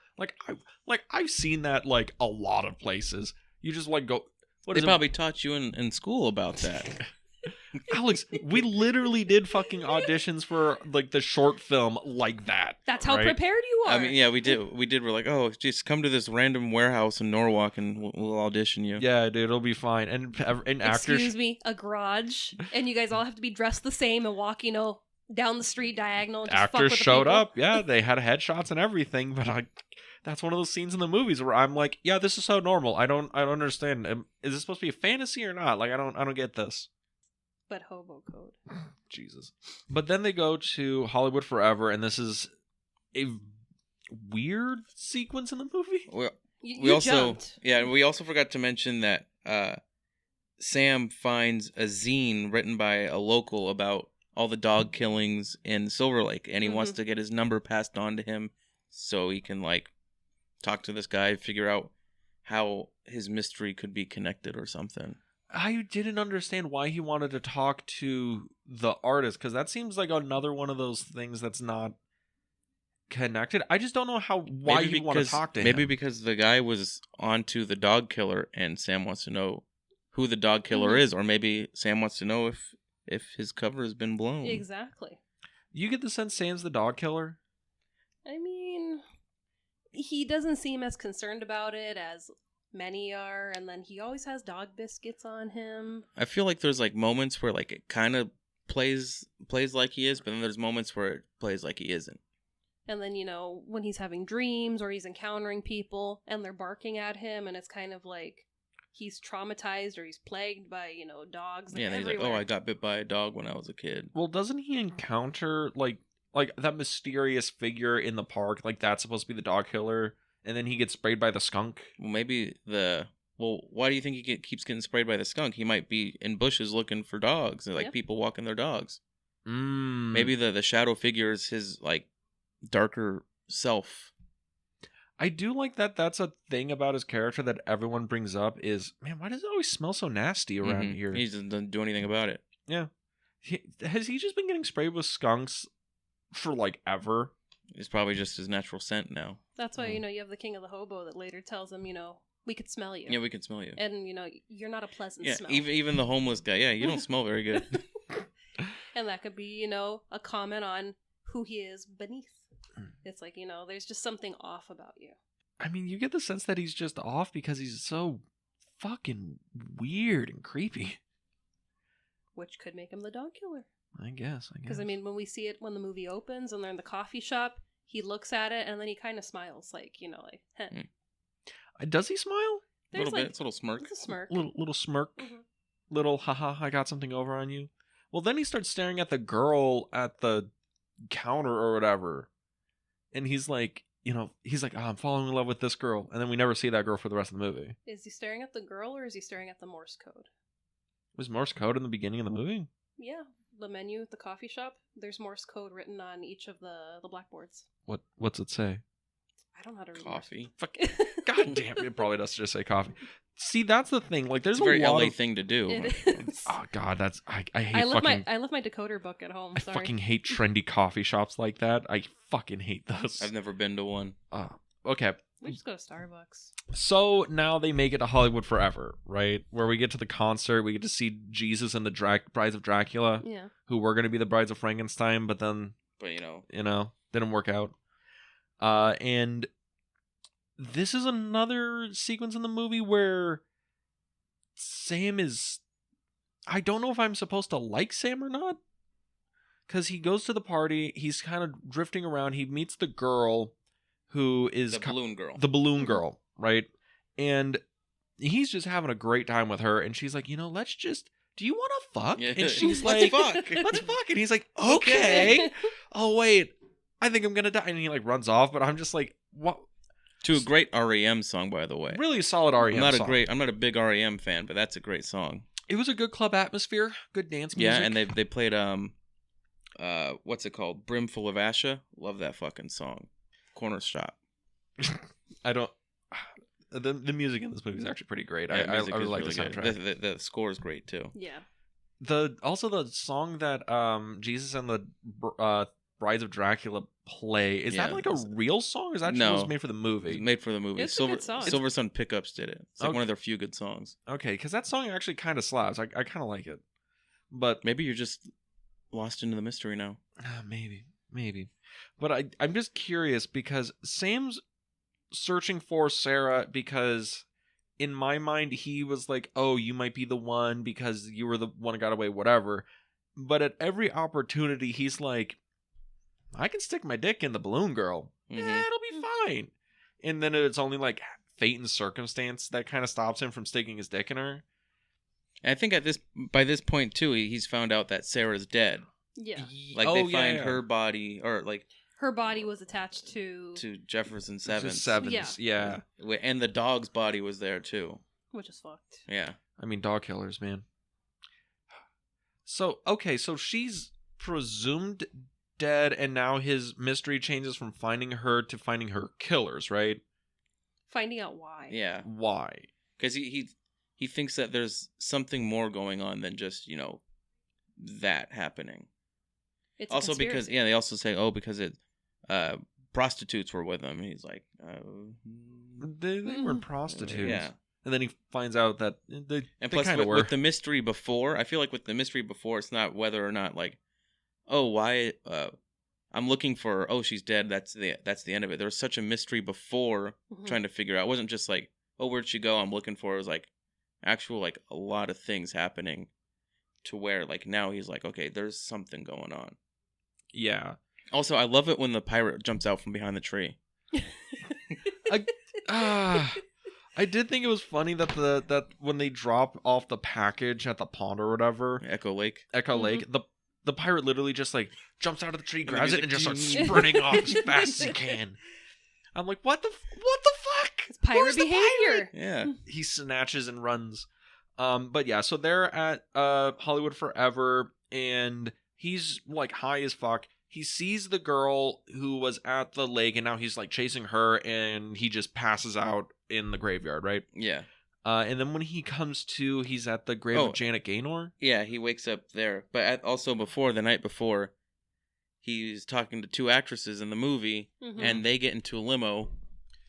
I've seen that like a lot of places. You just like go. What They is it? probably taught you in school about that. Alex, we literally did fucking auditions for like the short film like that. That's how right? prepared you are. I mean, yeah, we did. We're like, oh, just come to this random warehouse in Norwalk and we'll audition you. Yeah, dude, it'll be fine. And actors. Excuse me, a garage, and you guys all have to be dressed the same and walk, down the street diagonal. And just fuck Actors with the showed people. up. Yeah, they had headshots and everything. But that's one of those scenes in the movies where I'm like, yeah, this is so normal. I don't understand. Is this supposed to be a fantasy or not? Like, I don't get this. But hobo code. Jesus. But then they go to Hollywood Forever, and this is a weird sequence in the movie. Well, You also jumped. we also forgot to mention that Sam finds a zine written by a local about all the dog killings in Silver Lake, and he wants to get his number passed on to him so he can like talk to this guy, figure out how his mystery could be connected or something. I didn't understand why he wanted to talk to the artist, because that seems like another one of those things that's not connected. I just don't know why you want to talk to him. Maybe because the guy was onto the dog killer, and Sam wants to know who the dog killer is, or maybe Sam wants to know if his cover has been blown. Exactly. You get the sense Sam's the dog killer? I mean, he doesn't seem as concerned about it as many are, and then he always has dog biscuits on him. I feel like there's like moments where like it kind of plays like he is, but then there's moments where it plays like he isn't. And then, when he's having dreams or he's encountering people and they're barking at him, and it's kind of like he's traumatized or he's plagued by, dogs. Yeah, and he's like, everywhere. oh, I got bit by a dog when I was a kid. Well, doesn't he encounter like that mysterious figure in the park? Like, that's supposed to be the dog killer, and then he gets sprayed by the skunk? Well, maybe why do you think he keeps getting sprayed by the skunk? He might be in bushes looking for dogs, and like people walking their dogs. Maybe the shadow figure is his like darker self. I do like that. That's a thing about his character that everyone brings up is, man, why does it always smell so nasty around here? He doesn't do anything about it. Yeah. Has he just been getting sprayed with skunks for like ever? It's probably just his natural scent now. That's why, you have the king of the hobo that later tells him, we could smell you. Yeah, we can smell you. And, you're not a pleasant smell. Even the homeless guy, you don't smell very good. And that could be, a comment on who he is beneath. It's like, there's just something off about you. I mean, you get the sense that he's just off because he's so fucking weird and creepy. Which could make him the dog killer. I guess. Because, I mean, when we see it when the movie opens and they're in the coffee shop, he looks at it and then he kind of smiles, like, heh. Does he smile? A little bit. It's a little smirk. It's a smirk. Little smirk. Mm-hmm. Little, haha, I got something over on you. Well, then he starts staring at the girl at the counter or whatever. And he's like, oh, I'm falling in love with this girl. And then we never see that girl for the rest of the movie. Is he staring at the girl or is he staring at the Morse code? Was Morse code in the beginning of the movie? Yeah. The menu at the coffee shop, there's Morse code written on each of the blackboards. What's it say? I don't know how to read Coffee. Fuck. God damn it. It probably does just say coffee. See, that's the thing. Like, there's it's a very lot LA of... thing to do. It is. Oh, God, I hate I left fucking... I left my decoder book at home. I Sorry. fucking hate trendy coffee shops like that. I fucking hate those. I've never been to one. Okay. We just go to Starbucks. So now they make it to Hollywood Forever, right? Where we get to the concert, we get to see Jesus and the Brides of Dracula, who were going to be the Brides of Frankenstein, but then, didn't work out. And this is another sequence in the movie where Sam is... I don't know if I'm supposed to like Sam or not. Because he goes to the party, he's kind of drifting around, he meets the girl who is... The balloon girl. The balloon girl, right? And he's just having a great time with her, and she's like, let's just... Do you want to fuck? Yeah. And she's Let's like... fuck. Let's fuck. And he's like, okay. Oh, wait. I think I'm going to die. And he like runs off, but I'm just like, what? To a great REM song, by the way. Really solid REM song. I'm not a big REM fan, but that's a great song. It was a good club atmosphere, good dance music. Yeah, and they played what's it called? Brimful of Asha. Love that fucking song. Corner Shop. I don't. The music in this movie is actually pretty great. Yeah, I really like the soundtrack. The score is great too. Yeah. The song that Jesus and the Brides of Dracula play, is that like a real song, or is that just made for the movie? It's made for the movie. It's a good song. Silver Sun Pickups did it. It's like one of their few good songs. Okay, because that song actually kind of slaps. I kind of like it. But maybe you're just lost into the mystery now. Maybe. But I'm just curious because Sam's searching for Sarah because in my mind he was like, oh, you might be the one because you were the one who got away, whatever. But at every opportunity, he's like, I can stick my dick in the balloon girl. Mhm. Yeah, it'll be fine. And then it's only like fate and circumstance that kind of stops him from sticking his dick in her. And I think by this point too, he's found out that Sarah's dead. Yeah. Like Oh, they yeah, find yeah. her body, or like Her body was attached to Jefferson Just Sevens. Sevens, yeah. And the dog's body was there too. which is fucked. Yeah. I mean, dog killers, man. So, okay, so she's presumed dead, and now his mystery changes from finding her to finding her killers, right? Finding out why. Yeah. Why? Because he thinks that there's something more going on than just, that happening. It's Also because they also say, because it prostitutes were with him. And he's like, They weren't prostitutes. Yeah. And then he finds out that they plus kind of were. with the mystery before, I feel like with the mystery before, it's not whether or not like, why I'm looking for she's dead. That's the end of it. There was such a mystery before trying to figure out. It wasn't just like, where'd she go? I'm looking for her. It was like actual like a lot of things happening to where like now he's like, okay, there's something going on. Yeah. Also, I love it when the pirate jumps out from behind the tree. I did think it was funny that that when they drop off the package at the pond or whatever, Echo Lake. Lake, the pirate literally just like jumps out of the tree, And the grabs it, music- and just starts sprinting off as fast as he can. I'm like, what the fuck? It's pirate Where's the behavior. Yeah. He snatches and runs. But yeah, so they're at Hollywood Forever, and he's like high as fuck. He sees the girl who was at the lake, and now he's like chasing her, and he just passes out in the graveyard, right? Yeah. And then when he comes to, he's at the grave of Janet Gaynor. Yeah, he wakes up there. But also the night before, he's talking to two actresses in the movie, and they get into a limo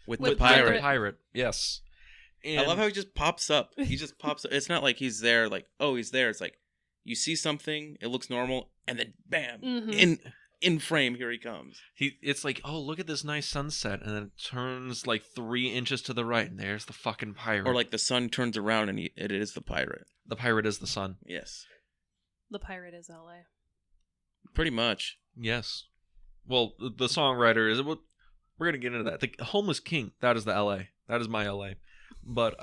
with the pirate. The pirate, yes. And I love how he just pops up. He just pops up. It's not like he's there, like, he's there. It's like, you see something, it looks normal, and then bam, in frame, here he comes. It's like, look at this nice sunset, and then it turns like 3 inches to the right, and there's the fucking pirate. Or like the sun turns around, and it is the pirate. The pirate is the sun. Yes. The pirate is LA. Pretty much. Yes. Well, the songwriter is. We're gonna get into that. The Homeless King. That is the LA. That is my LA. But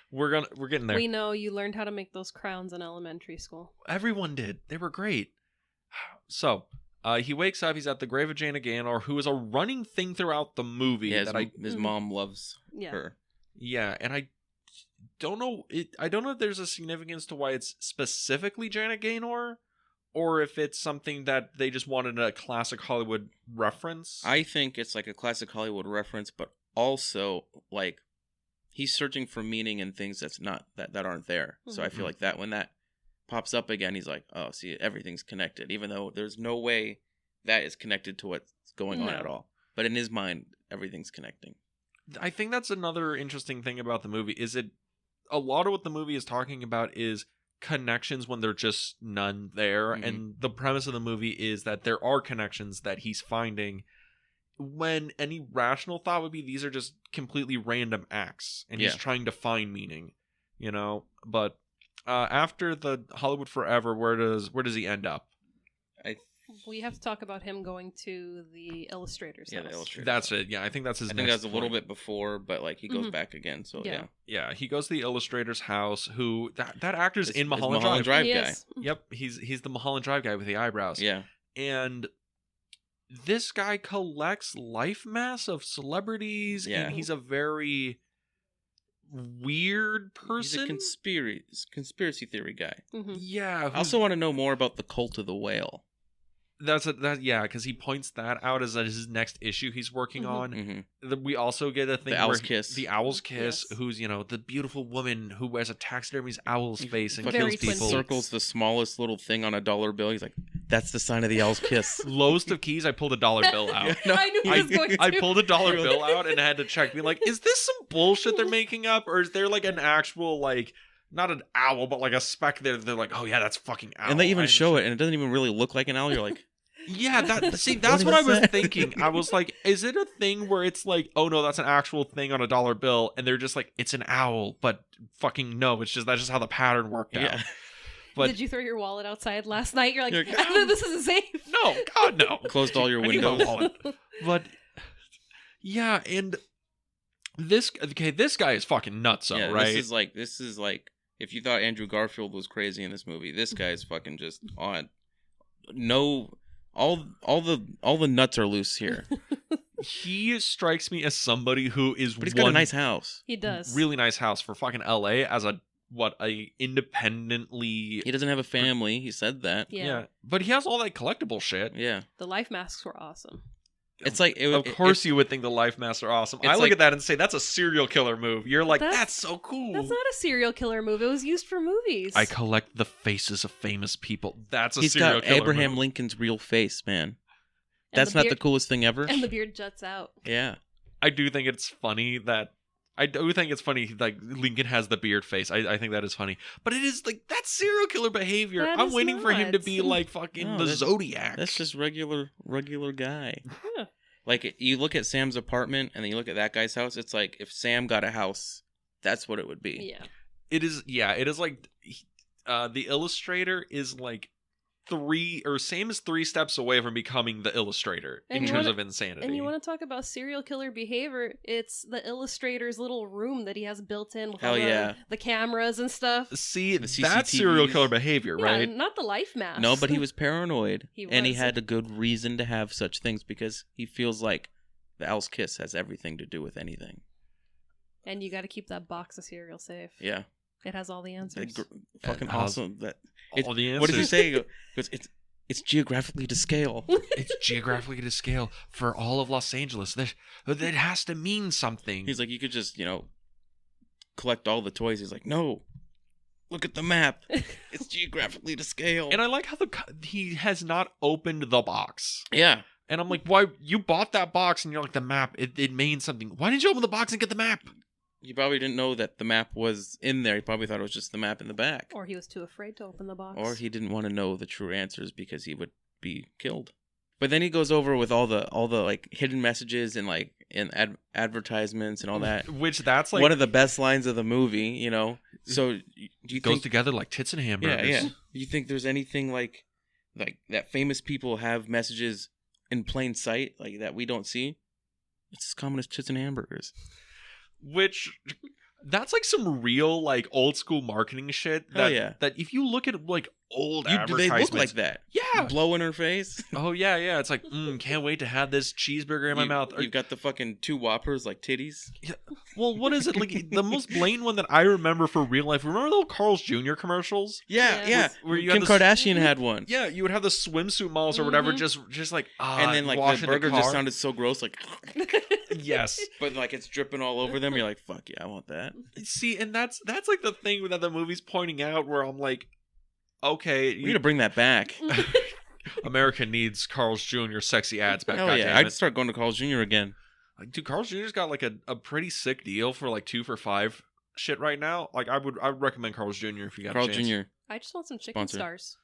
we're getting there. We know you learned how to make those crowns in elementary school. Everyone did. They were great. So he wakes up. He's at the grave of Janet Gaynor, who is a running thing throughout the movie. Yeah, that his mom loves her. Yeah, and I don't know. I don't know if there's a significance to why it's specifically Janet Gaynor, or if it's something that they just wanted a classic Hollywood reference. I think it's like a classic Hollywood reference, but also like he's searching for meaning in things that aren't there. So I feel like that when that pops up again, he's like, oh, see, everything's connected, even though there's no way that is connected to what's going on at all. But in his mind, everything's connecting. I think that's another interesting thing about the movie. Is it a lot of what the movie is talking about is connections when there's just none there, and the premise of the movie is that there are connections that he's finding. When any rational thought would be these are just completely random acts, and he's trying to find meaning, But after the Hollywood Forever, where does he end up? We have to talk about him going to the illustrator's house. The illustrator. That's it. Yeah, I think that's his. I think that's a little bit before, but like he goes back again. So yeah. He goes to the illustrator's house. Who that actor's in Mulholland Mulholland Drive guy. Yes. Yep, he's the Mulholland Drive guy with the eyebrows. Yeah, and this guy collects life masks of celebrities, and he's a very weird person. He's a conspiracy theory guy. Yeah. I also want to know more about the cult of the whale. Because he points that out as his next issue he's working on. We also get a thing the Owl's Kiss. The Owl's Kiss, who's the beautiful woman who wears a taxidermy's owl's face and kills people. Circles the smallest little thing on a dollar bill. He's like, that's the sign of the Owl's Kiss. Lowest of keys, I pulled a $1 bill out. I knew he was going to. I pulled a $1 bill out and I had to check, be like, is this some bullshit they're making up, or is there like an actual like, not an owl, but like a speck there? They're like, oh yeah, that's fucking owl. And they even show it, and it doesn't even really look like an owl. You're like, yeah, that's what I was thinking. I was like, is it a thing where it's like, oh no, that's an actual thing on a $1 bill, and they're just like, it's an owl, but fucking no, that's just how the pattern worked out. But did you throw your wallet outside last night? You're like, You're like, this isn't safe. no, God no. Closed all your I need my windows. wallet. But yeah, and this guy is fucking nuts, Yeah, right? This is like if you thought Andrew Garfield was crazy in this movie, this guy is fucking just on. No, all the nuts are loose here. He strikes me as somebody who is But he's got a nice house. He does. really nice house for fucking LA as a independently. He doesn't have a family. He said that. Yeah. But he has all that collectible shit. Yeah. The life masks were awesome. It's like Of course, you would think the life masks are awesome. I it's look like- at that and say that's a serial killer move. You're like, That's- that's so cool. That's not a serial killer move. It was used for movies. I collect the faces of famous people. That's a he's serial got killer Abraham move. Lincoln's real face, man. And That's the not beard- the coolest thing ever. And the beard juts out. Yeah. I do think it's funny that like Lincoln has the beard face. I think that is funny, but it is like that's serial killer behavior. That I'm is waiting for him to not. be like fucking No, the that's- Zodiac. That's just regular guy. Yeah. Like you look at Sam's apartment and then you look at that guy's house. It's like if Sam got a house, that's what it would be. Yeah. It is. Yeah, it is like the illustrator is like Sam is 3 steps away from becoming the illustrator And in you terms wanna- of insanity. And you want to talk about serial killer behavior? It's the illustrator's little room that he has built in with Hell all yeah. the cameras and stuff. See, The that's serial CCTVs. killer behavior, Yeah, right? not the life mask. No, but he was paranoid. He And he was. had a good reason to have such things because he feels like the owl's kiss has everything to do with anything. And you got to keep that box of cereal safe. Yeah. It has all the answers. Fucking how's- awesome. All the What did he answers. say? He goes, it's geographically to scale. It's geographically to scale for all of Los Angeles. That has to mean something. He's like, you could just, collect all the toys. He's like, no, look at the map. It's geographically to scale. And I like how he has not opened the box. Yeah. And I'm like, why? You bought that box and you're like, the map, it means something. Why didn't you open the box and get the map? He probably didn't know that the map was in there. He probably thought it was just the map in the back. Or he was too afraid to open the box. Or he didn't want to know the true answers because he would be killed. But then he goes over with all the like hidden messages and like advertisements and all that. Which that's like one of the best lines of the movie, So do you goes think together like tits and hamburgers. Yeah. Do you think there's anything like that famous people have messages in plain sight like that we don't see? It's as common as tits and hamburgers. Which that's like some real like old school marketing shit. Hell yeah. That if you look at like old Do they advertisements, look like that? Yeah. Blow in her face. Oh yeah. It's like can't wait to have this cheeseburger in my mouth. You've got the fucking 2 Whoppers like titties. Well, what is it like? The most blatant one that I remember for real life. Remember those Carl's Jr. commercials? Yeah. Where you Kim had the- Kardashian had one. Yeah, you would have the swimsuit models or whatever, Mhm. just like And then like washing the burger car. just sounded so gross, like Yes. but like it's dripping all over them. You're like, fuck yeah, I want that. See, and that's like the thing that the movie's pointing out, where I'm like, okay, We need to bring that back. America needs Carl's Jr. sexy ads back. Hell yeah, I'd start going to Carl's Jr. again. Like, dude, Carl's Jr.'s got like a pretty sick deal for like 2 for $5 shit right now. Like, I would recommend Carl's Jr. if you got Carl's a chance. Jr. I just want some chicken Sponsor. stars.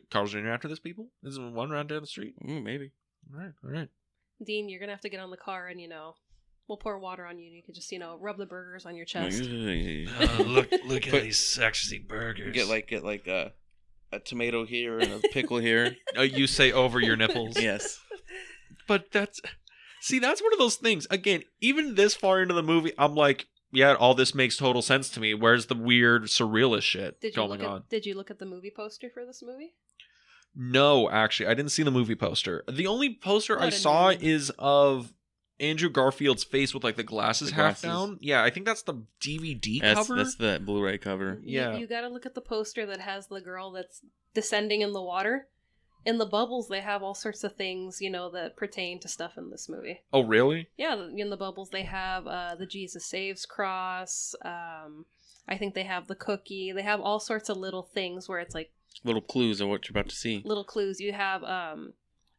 Carl's Jr. after this, people. This is one round down the street. Maybe. All right. Dean, you're gonna have to get on the car and we'll pour water on you and you can just rub the burgers on your chest. Look But- at these sexy burgers. Get like a tomato here and a pickle here. You say over your nipples. Yes. But that's one of those things. Again, even this far into the movie, I'm like, yeah, all this makes total sense to me. Where's the weird surrealist shit going on? Did you look at the movie poster for this movie? No, actually, I didn't see the movie poster. The only poster I Not saw anymore. is of Andrew Garfield's face with like the glasses The half glasses. down. Yeah, I think that's the DVD cover. That's the Blu-ray cover. Yeah. You gotta look at the poster that has the girl that's descending in the water. In the bubbles, they have all sorts of things, that pertain to stuff in this movie. Oh, really? Yeah, in the bubbles, they have the Jesus Saves cross. I think they have the cookie. They have all sorts of little things where it's like Little clues of what you're about to see. little clues. You have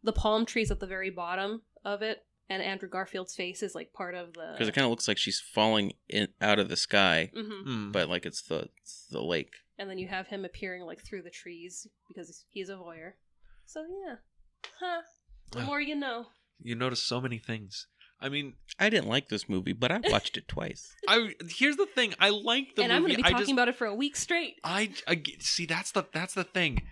the palm trees at the very bottom of it, and Andrew Garfield's face is like part of the. Because it kind of looks like she's falling out of the sky, Mhm. but like it's the lake. And then you have him appearing like through the trees because he's a voyeur. So yeah, the more you know. You notice so many things. I mean, I didn't like this movie, but I watched it twice. Here's the thing. I like the And movie. I'm going to be talking about it for a week straight. I see. That's the thing.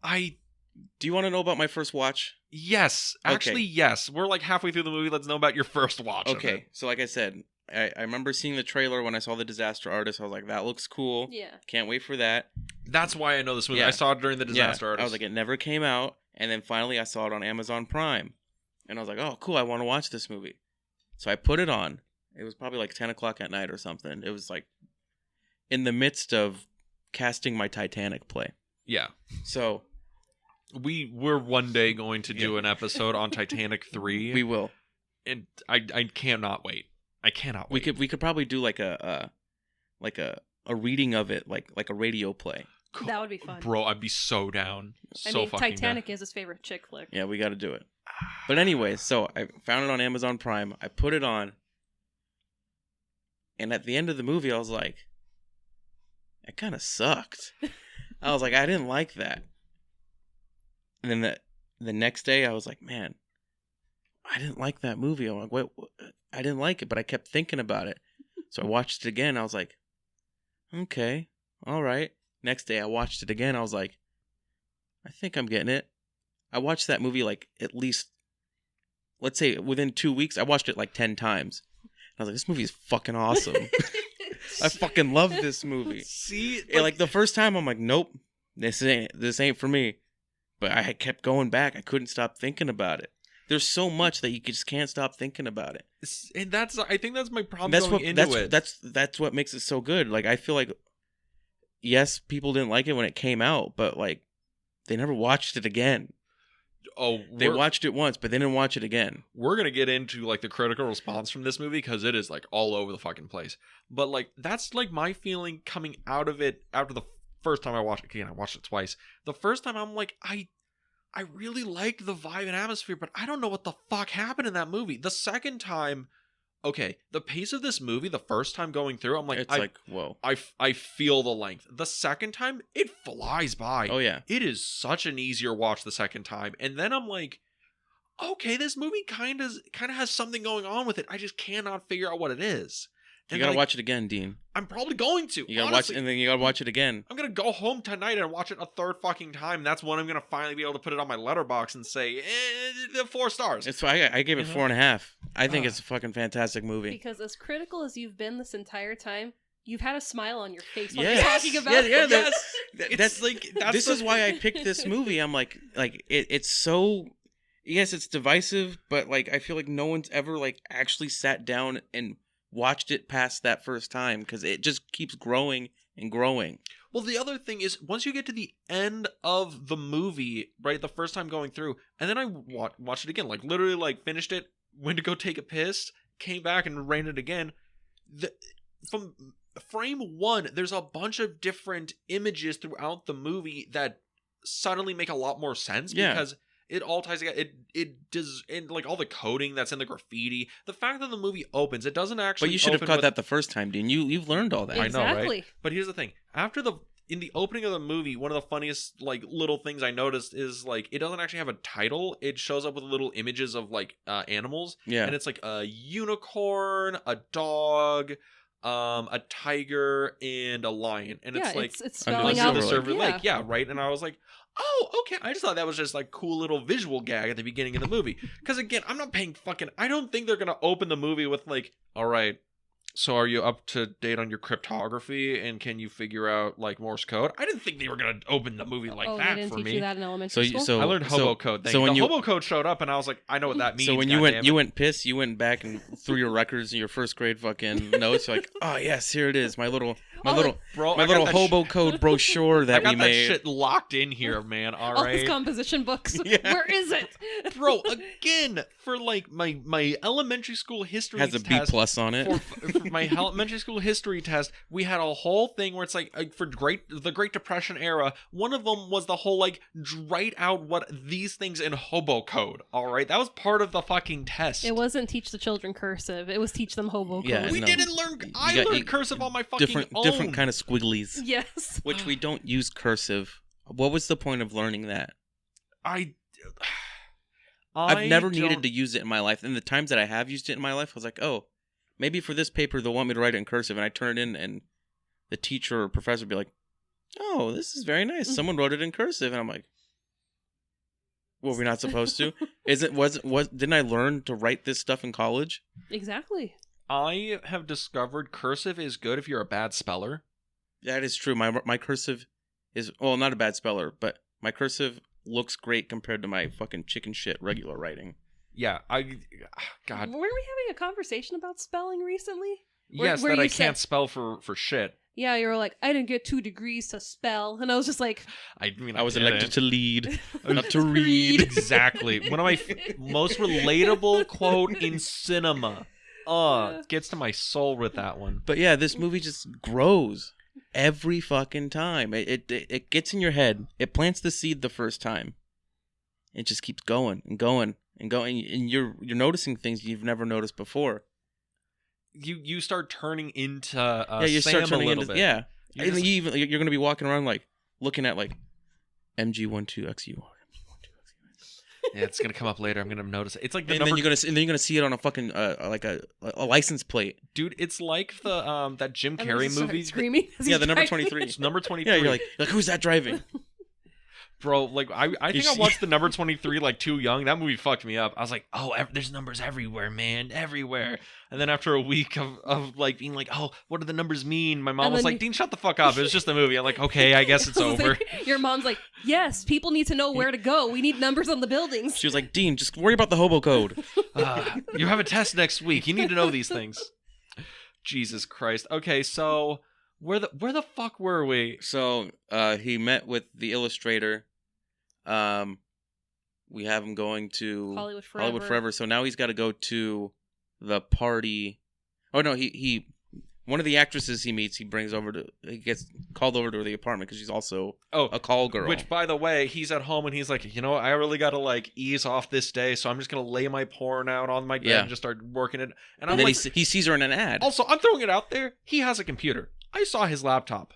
Do you want to know about my first watch? Yes, actually, yes. We're like halfway through the movie. Let's know about your first watch. Okay, so like I said, I remember seeing the trailer when I saw the Disaster Artist. I was like, that looks cool. Yeah. Can't wait for that. That's why I know this movie. Yeah. I saw it during the Disaster Artist. I was like, it never came out. And then finally I saw it on Amazon Prime. And I was like, oh, cool. I want to watch this movie. So I put it on. It was probably like 10 o'clock at night or something. It was like in the midst of casting my Titanic play. Yeah. So we're one day going to do an episode on Titanic 3. We will. And I cannot wait. I cannot wait. We could probably do like a reading of it, like a radio play. That would be fun. Bro, I'd be so down. I So mean, fucking Titanic down. is his favorite chick flick. Yeah, we got to do it. But anyway, so I found it on Amazon Prime. I put it on. And at the end of the movie, I was like, it kind of sucked. I was like, I didn't like that. And then the next day, I was like, man, I didn't like that movie. I'm like, wait, I didn't like it, but I kept thinking about it. So I watched it again. I was like, okay, all right. Next day, I watched it again. I was like, I think I'm getting it. I watched that movie like at least, let's say within 2 weeks, I watched it like 10 times. I was like, this movie is fucking awesome. I fucking love this movie. See, like the first time, I'm like, nope, this ain't for me. But I had kept going back. I couldn't stop thinking about it. There's so much that you just can't stop thinking about it. And I think that's my problem That's going into it. That's what makes it so good. Like I feel like, yes, people didn't like it when it came out, but like they never watched it again. Oh, they watched it once, but they didn't watch it again. We're gonna get into like the critical response from this movie because it is like all over the fucking place. But like that's like my feeling coming out of it after the first time I watched it. Again, I watched it twice. The first time I'm like, I really liked the vibe and atmosphere, but I don't know what the fuck happened in that movie. The second time, okay, the pace of this movie, the first time going through, I'm like, It's like, whoa. I feel the length. The second time, it flies by. Oh yeah. It is such an easier watch the second time. And then I'm like, okay, this movie kind of has something going on with it. I just cannot figure out what it is. You gotta watch it again, Dean. I'm probably going to. You gotta honestly. watch, and then you gotta watch it again. I'm gonna go home tonight and watch it a third fucking time. That's when I'm gonna finally be able to put it on my letterbox and say 4 stars. It's I gave it 4.5. I think it's a fucking fantastic movie. Because as critical as you've been this entire time, you've had a smile on your face while Yes. you're talking about it. Yes. That's like this is why I picked this movie. I'm like it's so, yes, it's divisive, but like I feel like no one's ever like actually sat down and watched it past that first time because it just keeps growing and growing. Well, the other thing is, once you get to the end of the movie, right, the first time going through, and then I watched it again, like literally, like finished it, went to go take a piss, came back and ran it again. From frame 1, there's a bunch of different images throughout the movie that suddenly make a lot more sense because it all ties together. It does, and like all the coding that's in the graffiti. The fact that the movie opens, it doesn't actually. But you should have open caught with... that the first time, Dean. You've learned all that. Exactly. I know, right? But here's the thing: in the opening of the movie, one of the funniest like little things I noticed is like it doesn't actually have a title. It shows up with little images of like animals. Yeah. And it's like a unicorn, a dog, a tiger, and a lion. And it's like it's spelling out the Silver yeah. Lake. Yeah, right. And I was like, oh, okay. I just thought that was just like cool little visual gag at the beginning of the movie. Because again, I'm not paying fucking. I don't think they're gonna open the movie with like, all right, so are you up to date on your cryptography and can you figure out like Morse code? I didn't think they were gonna open the movie like they that didn't for teach me. you that in elementary school? I learned hobo code. So when the hobo code showed up and I was like, I know what that means. So when you went piss, you went back and threw your records in your first grade fucking notes. You're like, oh yes, here it is, my little hobo code brochure that we made. I got that shit locked in here, man. All right. All these composition books. Yeah. Where is it? Bro, again, for like my elementary school history has a B plus on it. For my elementary school history test, we had a whole thing where it's like for the Great Depression era, one of them was the whole like write out what these things in hobo code. All right, that was part of the fucking test. It wasn't teach the children cursive. It was teach them hobo code. Yeah, we didn't learn. I learned cursive on my fucking own. Different kind of squigglies. Yes. Which we don't use cursive. What was the point of learning that? I've never needed to use it in my life. And the times that I have used it in my life, I was like, oh, maybe for this paper they'll want me to write it in cursive. And I turn it in and the teacher or professor would be like, oh, this is very nice. Someone wrote it in cursive. And I'm like, were we not supposed to? Didn't I learn to write this stuff in college? Exactly. I have discovered cursive is good if you're a bad speller. That is true. My cursive is, well, not a bad speller, but my cursive looks great compared to my fucking chicken shit regular writing. Yeah, God. Weren't we having a conversation about spelling recently? Yes, where that I you can't said- spell for shit. Yeah, you were like, I didn't get 2 degrees to spell. And I was just like... I mean, I was didn't. elected to lead, not to To read. read. Exactly. One of my most relatable quote in cinema. Gets to my soul with that one. But yeah, this movie just grows every fucking time. It gets in your head. It plants the seed the first time. It just keeps going and going and going, and you're noticing things you've never noticed before. You start turning into You Sam start turning a little into bit. yeah. You're just- You're gonna be walking around like looking at like MG12XU. Yeah, it's gonna come up later. I'm gonna notice it. It's like the And number. then you're gonna see it on a fucking like a license plate. Dude, it's like the that Jim And then he Carrey started movie. Screaming. as Yeah, he's the number driving. 23. It's number 23. Yeah, you're like who's that driving? Bro, like I think You I see- watched the number 23 like too young. That movie fucked me up. I was like, oh, there's numbers everywhere, man, everywhere. And then after a week of like being like, oh, what do the numbers mean? My mom And was then like, Dean, shut the fuck up. It was just a movie. I'm like, okay, I guess it's I was over. like- your mom's like, yes, people need to know where to go. We need numbers on the buildings. She was like, Dean, just worry about the hobo code. You have a test next week. You need to know these things. Jesus Christ. Okay, so where the fuck were we? So he met with the illustrator. We have him going to Hollywood Forever. So now he's got to go to the party. Oh no, he one of the actresses he meets, he gets called over to the apartment because she's also a call girl. Which, by the way, he's at home and he's like, you know, I really got to like ease off this day, so I'm just gonna lay my porn out on my bed and just start working it. And I'm then like, he sees her in an ad. also, I'm throwing it out there. He has a computer. I saw his laptop.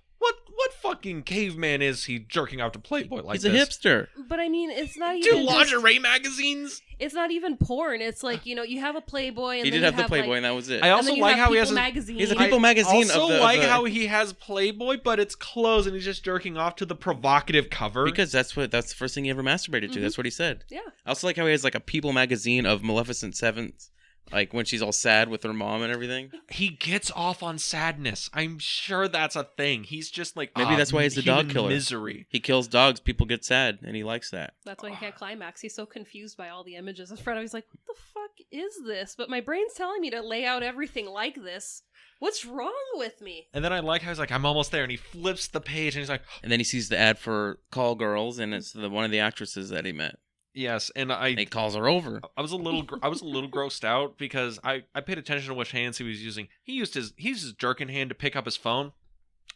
What fucking caveman is he jerking out to Playboy like He's this? a hipster. But I mean, it's not Do even lingerie magazines? It's not even porn. It's like, you know, you have a Playboy, and He then did have the like, Playboy, and that was it. I and also then you like have how he has People a magazine. He's a People magazine. I also of the, like of the, how he has Playboy, but it's closed and he's just jerking off to the provocative cover. because that's the first thing he ever masturbated to. That's what he said. Yeah. I also like how he has like a People magazine of Maleficent Seventh, like when she's all sad with her mom and everything. He gets off on sadness. I'm sure that's a thing. He's just like Maybe that's why he's the dog human killer. Misery. He kills dogs. People get sad, and he likes that. That's why he can't climax. He's so confused by all the images in front of him. He's like, what the fuck is this? But my brain's telling me to lay out everything like this. What's wrong with me? And then I like how he's like, I'm almost there, and he flips the page, and he's like, And then he sees the ad for call girls, and it's one of the actresses that he met. yes. And And he calls her over. I was a little grossed out because I paid attention to which hands he was using. He used his jerking hand to pick up his phone.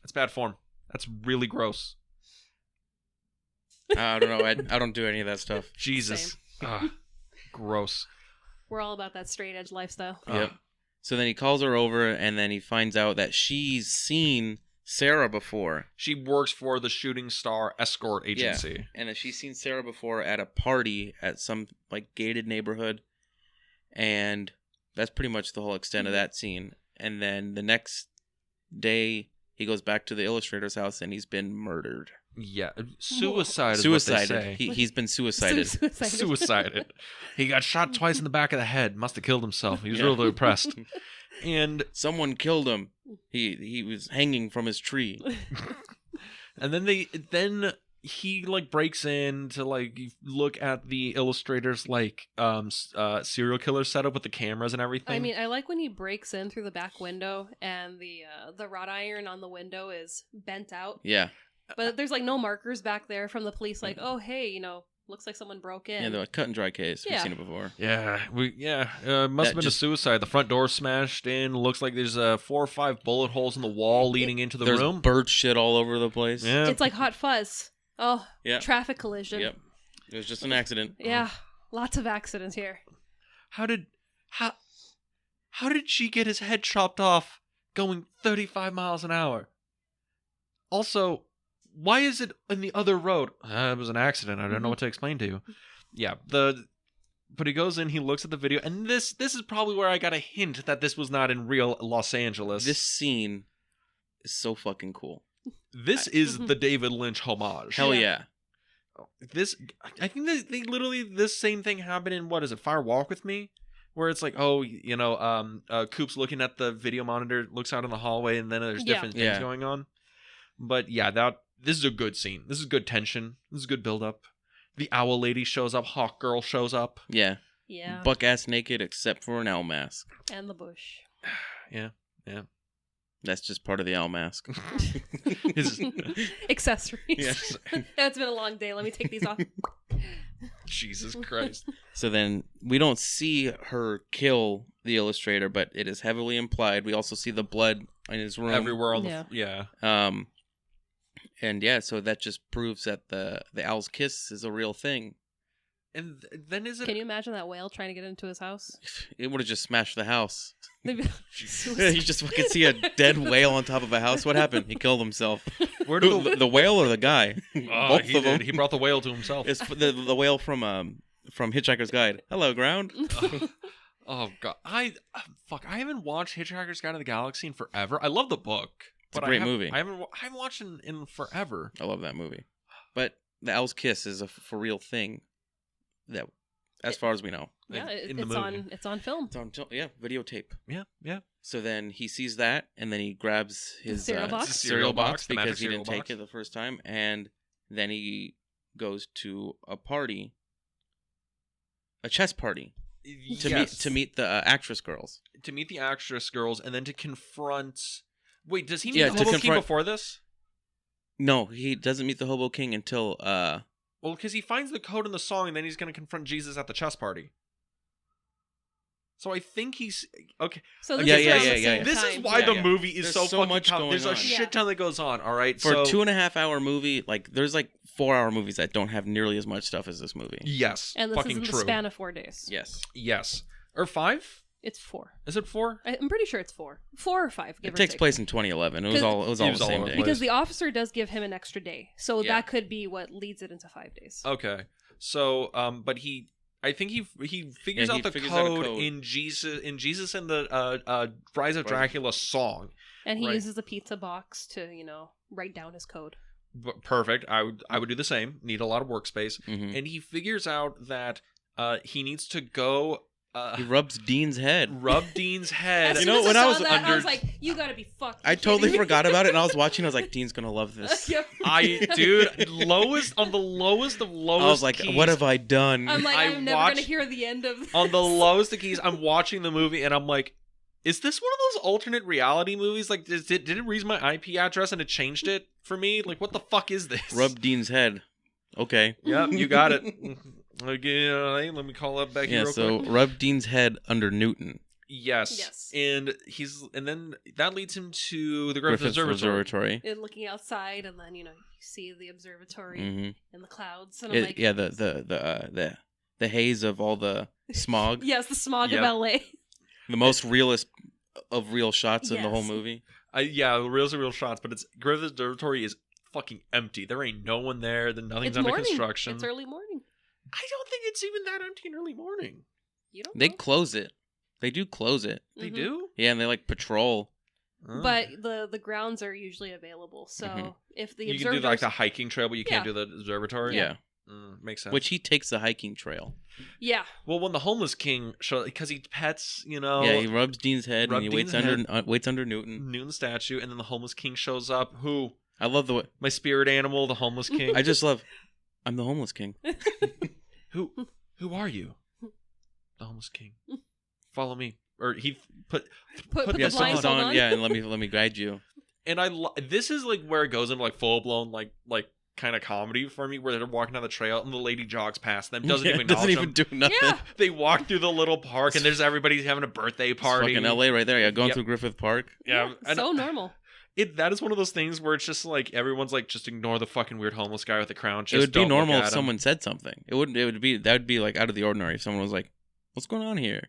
That's bad form. That's really gross. I don't know. I don't do any of that stuff. Jesus. Ugh. Gross. We're all about that straight edge lifestyle. Yep. So then he calls her over, and then he finds out that she's seen Sarah before. She works for the Shooting Star Escort Agency. And that she's seen Sarah before at a party at some like gated neighborhood. And that's pretty much the whole extent of that scene. And then the next day, he goes back to the illustrator's house, and he's been murdered. Yeah. Suicide is what they say. He's been suicided. Suicided. He got shot twice in the back of the head. Must have killed himself. He was really depressed. And someone killed him. He was hanging from his tree. and then he like breaks in to like look at the illustrator's like serial killer setup with the cameras and everything. I mean, I like when he breaks in through the back window and the wrought iron on the window is bent out. Yeah. But there's like no markers back there from the police like, oh, hey, you know, looks like someone broke in. Yeah, the cut and dry case. We've Yeah. seen it before. Yeah, must have been a suicide. The front door smashed in. Looks like there's 4 or 5 bullet holes in the wall leading into the There's room. bird shit all over the place. Yeah, It's like Hot Fuzz. Oh, Yeah. traffic collision. Yep. It was just an accident. Yeah, lots of accidents here. how did she get his head chopped off going 35 miles an hour? Also, why is it in the other road? It was an accident. I don't know what to explain to you. Yeah, But he goes in, he looks at the video, and this is probably where I got a hint that this was not in real Los Angeles. This scene is so fucking cool. This is the David Lynch homage. Hell yeah. This, I think they literally, this same thing happened in, what is it, Fire Walk With Me? Where it's like, oh, you know, Coop's looking at the video monitor, looks out in the hallway, and then there's different things going on. But yeah, this is a good scene. This is good tension. This is good build-up. The owl lady shows up. Hawk girl shows up. Yeah. Yeah. Buck ass naked except for an owl mask. And the bush. Yeah. That's just part of the owl mask. Accessories. Yes. It's been a long day. Let me take these off. Jesus Christ. So then we don't see her kill the illustrator, but it is heavily implied. We also see the blood in his room. Everywhere on the... And yeah, so that just proves that the owl's kiss is a real thing. And then is it... Can you imagine that whale trying to get into his house? It would have just smashed the house. You You just fucking see a dead whale on top of a house. What happened? He killed himself. Where did The whale or the guy? Both of them. He brought the whale to himself. It's the whale from Hitchhiker's Guide. Hello, ground. Oh God, I haven't watched Hitchhiker's Guide to the Galaxy in forever. I love the book. It's a great movie. I haven't watched it in forever. I love that movie. But the owl's kiss is a for real thing. That, as far as we know. Yeah, in the movie. it's on film. It's on videotape. Yeah. So then he sees that, and then he grabs his cereal box? cereal box The magic because he didn't cereal take box. it the first time, and then he goes to a party, a chess party, to meet the actress girls. To meet the actress girls, and then to confront. Wait, does he meet Yeah, the to Hobo King confront- before this? No, he doesn't meet the Hobo King until Well, because he finds the code in the song, and then he's going to confront Jesus at the chess party. So I think he's okay. So Yeah, this yeah, is around yeah, the yeah, same yeah. This is time. why Yeah, the yeah. movie is There's so so fucking much going There's a on. shit Yeah. ton that goes on. All right, for so a 2.5-hour movie. Like there's like 4-hour movies that don't have nearly as much stuff as this movie. yes, And this fucking is in true. the span of 4 days. Yes, Yes, or 5? It's 4. Is it 4? I'm pretty sure it's 4. 4 or 5. Give it or takes take. place in 2011. It was all He the was all same over day. the Because the officer does give him an extra day, so Yeah. that could be what leads it into 5 days. Okay, so but I think he figures Yeah, out he the figures out a code code. in Jesus and the Rise of Dracula song. And he Right. uses the pizza box to, write down his code. Perfect. I would do the same. Need a lot of workspace. Mhm. And he figures out that he needs to go He rubs Dean's head. rub Dean's head. As You soon know, as when I I saw was that, I under- was like, "You gotta be fucking." I kidding totally me." forgot about it, and I was watching. I was like, Dean's gonna love this. Yep. Dude, lowest of lowest I was like, keys, what have I done? I'm like, I I'm never watched- gonna hear the end of this. on the lowest of keys. I'm watching the movie and I'm like, is this one of those alternate reality movies? Like, did it read my IP address and it changed it for me? Like, what the fuck is this? Rub Dean's head. Okay. Yep, you got it. Again, let me call up Becky Yeah. real So quick. rub Dean's head under Newton. Yes. And then that leads him to the Griffith Griffith Observatory. Observatory. And looking outside, and then you see the observatory hmm in the clouds, and I'm like, Yeah. The haze of all the smog. yes, the smog Yep. of LA. The most realist of real shots in the whole Yes. movie. Yeah, real shots, but it's Griffith Observatory is fucking empty. There ain't no one there. Nothing's It's under morning. construction. It's early morning. I don't think it's even that empty in early morning. You don't They know? close it. They do close it. They Mhm. do? Yeah, and they like patrol. Oh. But the grounds are usually available. So Mhm. if the you can do observers, like the hiking trail, but you can't Yeah. do the observatory. Yeah. Makes sense. Which he takes the hiking trail. yeah, well, when the homeless king shows, because he pets, Yeah, he rubs Dean's head Rub and he waits Dean's under Newton. Newton's statue, and then the homeless king shows up. Who? I love the way My spirit animal, the homeless king. I just love. I'm the homeless king. Who are you? The homeless king. Follow me. Or he put put Yeah, the Yeah, someone's blindfold on. Yeah, and let me guide you. and this is like where it goes into like full blown like kind of comedy for me, where they're walking down the trail and the lady jogs past them, doesn't Yeah, even doesn't acknowledge even them. do nothing. Yeah. They walk through the little park and there's everybody having a birthday It's party. fucking LA right there. Yeah, going Yep. through Griffith Park. Yeah, and so normal. that is one of those things where it's just like everyone's like, just ignore the fucking weird homeless guy with the crown. Just It would be don't look normal at if him. someone said something. That would be like out of the ordinary if someone was like, "What's going on here?"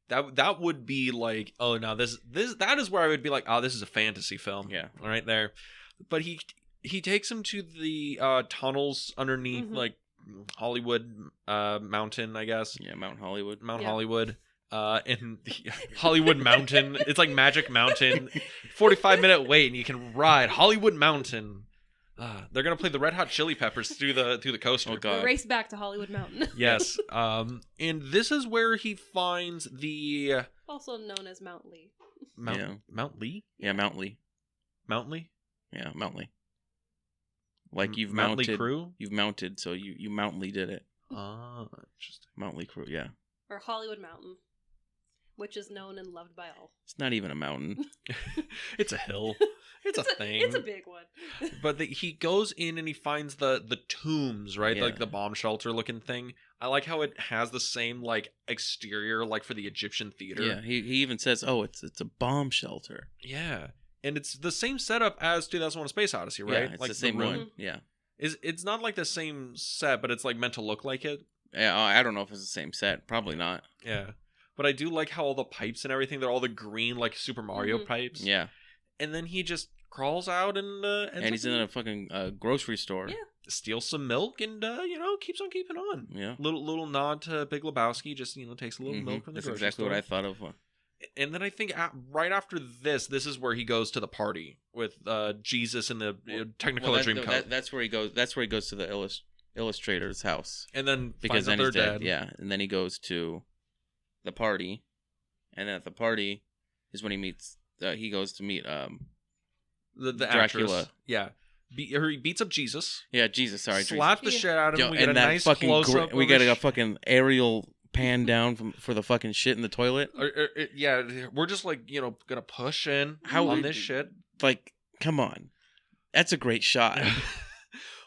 That would be like, oh no, that is where I would be like, oh, this is a fantasy film. Yeah. Right there. But he takes him to the tunnels underneath Mhm. like Hollywood mountain, I guess. Yeah, Mount Hollywood. Mount Yeah. Hollywood. And Hollywood Mountain. It's like Magic Mountain. 45-minute wait, and you can ride Hollywood Mountain. They're gonna play the Red Hot Chili Peppers through the coaster. Oh god. Race back to Hollywood Mountain. Yes. And this is where he finds the Also known as Mount Lee. Mount Lee. Yeah, Mount Lee. Mount Lee. Yeah, Mount Lee. Like you've Mount mounted. Lee Crew. You've mounted, so you Mount Lee did it. Interesting. Mount Lee Crew. Yeah. Or Hollywood Mountain, which is known and loved by all. It's not even a mountain. It's a hill. It's a thing. It's a big one. But he goes in and he finds the tombs, right? Yeah. Like the bomb shelter looking thing. I like how it has the same like exterior like for the Egyptian theater. Yeah. He even says, "Oh, it's a bomb shelter." Yeah. And it's the same setup as 2001: A Space Odyssey, right? Yeah, it's like the same room. one. Yeah. It's not like the same set, but it's like meant to look like it. Yeah. I don't know if it's the same set. Probably not. Yeah. But I do like how all the pipes and everything, they're all the green like Super Mario pipes. Yeah. And then he just crawls out and He's in a fucking grocery store. Yeah. steals some milk and keeps on keeping on. Yeah. Little nod to Big Lebowski, just takes a little milk from the That's grocery exactly store. what I thought of. And then I think right after this is where he goes to the party with Jesus in the Technicolor Dreamcoat. That's where he goes. That's where he goes to the illustrator's house. And then Because finds out then they're he's dead. dead. Yeah, and then he goes to the party, and then at the party is when he meets. He goes to meet The Dracula. actress. Yeah. He beats up Jesus. Yeah, Jesus. Sorry, Slaps the shit out of him. Yo, We get a and that nice fucking close up. we got a fucking aerial pan down for the fucking shit in the toilet. Yeah, we're just gonna push in How on we- this shit. Like, come on, that's a great shot.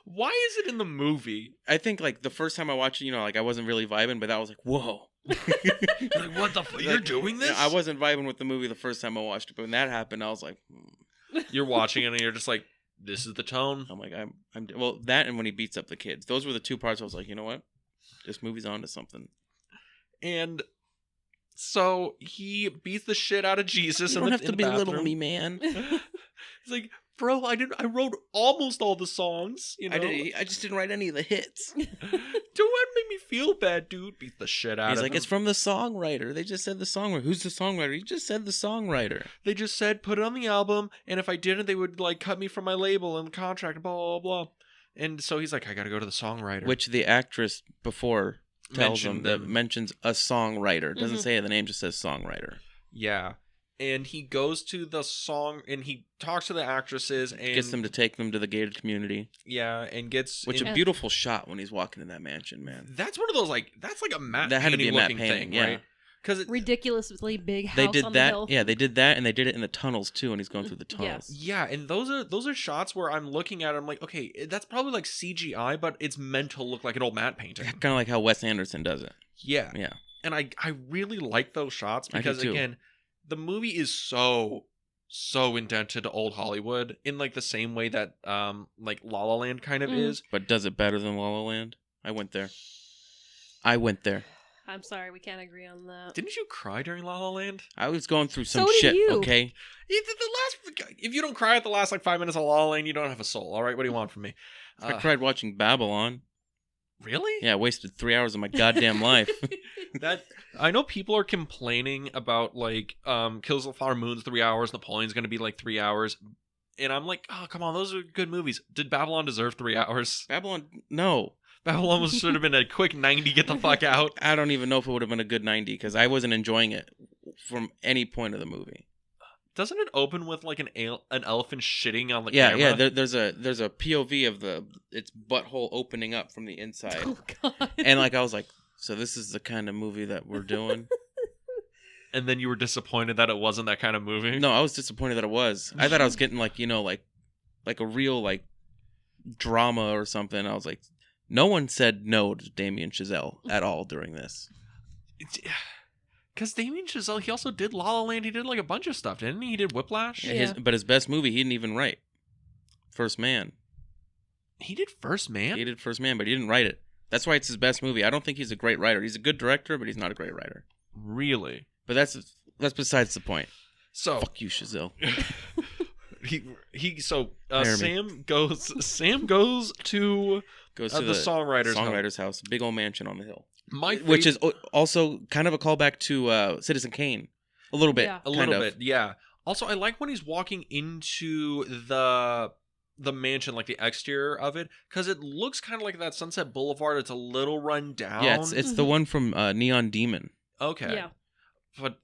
Why is it in the movie? I think like the first time I watched it, I wasn't really vibing, but that was like, whoa. Like, what the fuck? You're doing this? I wasn't vibing with the movie the first time I watched it, but when that happened, I was like, You're watching it and you're just like, this is the tone. I'm like, I'm well, that and when he beats up the kids, those were the two parts I was like, you know what, this movie's on to something. And so he beats the shit out of Jesus. You don't have to be little me, man. It's like, bro, I wrote almost all the songs. I just didn't write any of the hits. Don't make me feel bad, dude. Beat the shit out He's of like, him. it's from the songwriter. They just said the songwriter. Who's the songwriter? He just said the songwriter. They just said put it on the album, and if I didn't, they would cut me from my label and the contract, blah blah blah. And so he's like, I gotta go to the songwriter. Which the actress before tells him that them. mentions a songwriter. Doesn't Mhm. say the name, just says songwriter. Yeah. And he goes to the song and he talks to the actresses and Gets them to take them to the gated community. Yeah, and gets Which and a beautiful shot when he's walking in that mansion, man. that's one of those that's like a matte That had to be a matte looking painting, thing, yeah. right? Because Ridiculously big house They did on the that. hill. Yeah, they did that, and they did it in the tunnels too. And he's going through the Yes. tunnels. yeah, and those are shots where I'm looking at it, I'm like, okay, that's probably like CGI, but it's meant to look like an old matte painting. Kind of like how Wes Anderson does it. Yeah. Yeah. And I really like those shots I do because too. again, the movie is so indented to old Hollywood in like the same way that like La La Land kind of Mhm. is. But does it better than La La Land? I went there. I'm sorry, we can't agree on that. Didn't you cry during La La Land? I was going through some So did shit, you. okay? If you don't cry at the last 5 minutes of La La Land, you don't have a soul. All right, what do you want from me? I cried watching Babylon. Really? Yeah, I wasted 3 hours of my goddamn life. That I know people are complaining about like Kills of the Flower Moon's 3 hours, Napoleon's going to be like 3 hours, and I'm like, oh come on, those are good movies. Did Babylon deserve 3 hours? Babylon, no. Babylon should have been a quick 90. Get the fuck out. I don't even know if it would have been a good 90 because I wasn't enjoying it from any point of the movie. Doesn't it open with like an elephant shitting on the Yeah, camera? yeah. There's a POV of its butthole opening up from the inside, Oh god. and like I was like, so this is the kind of movie that we're doing. And then you were disappointed that it wasn't that kind of movie. No, I was disappointed that it was. I thought I was getting like like a real like drama or something. I was like, no one said no to Damien Chazelle at all during this. Because Damien Chazelle, he also did La La Land. He did like a bunch of stuff, didn't he? He did Whiplash. Yeah. But his best movie, he didn't even write. First Man. He did First Man. He did First Man, but he didn't write it. That's why it's his best movie. I don't think he's a great writer. He's a good director, but he's not a great writer. Really? But that's besides the point. So Fuck you, Chazelle. he so Hire me. Sam goes to Goes to the songwriter's house. Big old mansion on the hill. Which is also kind of a callback to Citizen Kane. A little bit. Yeah. A little bit, yeah. Also, I like when he's walking into the mansion, like the exterior of it, because it looks kind of like that Sunset Boulevard. It's a little run down. Yeah, it's the one from Neon Demon. Okay. Yeah. But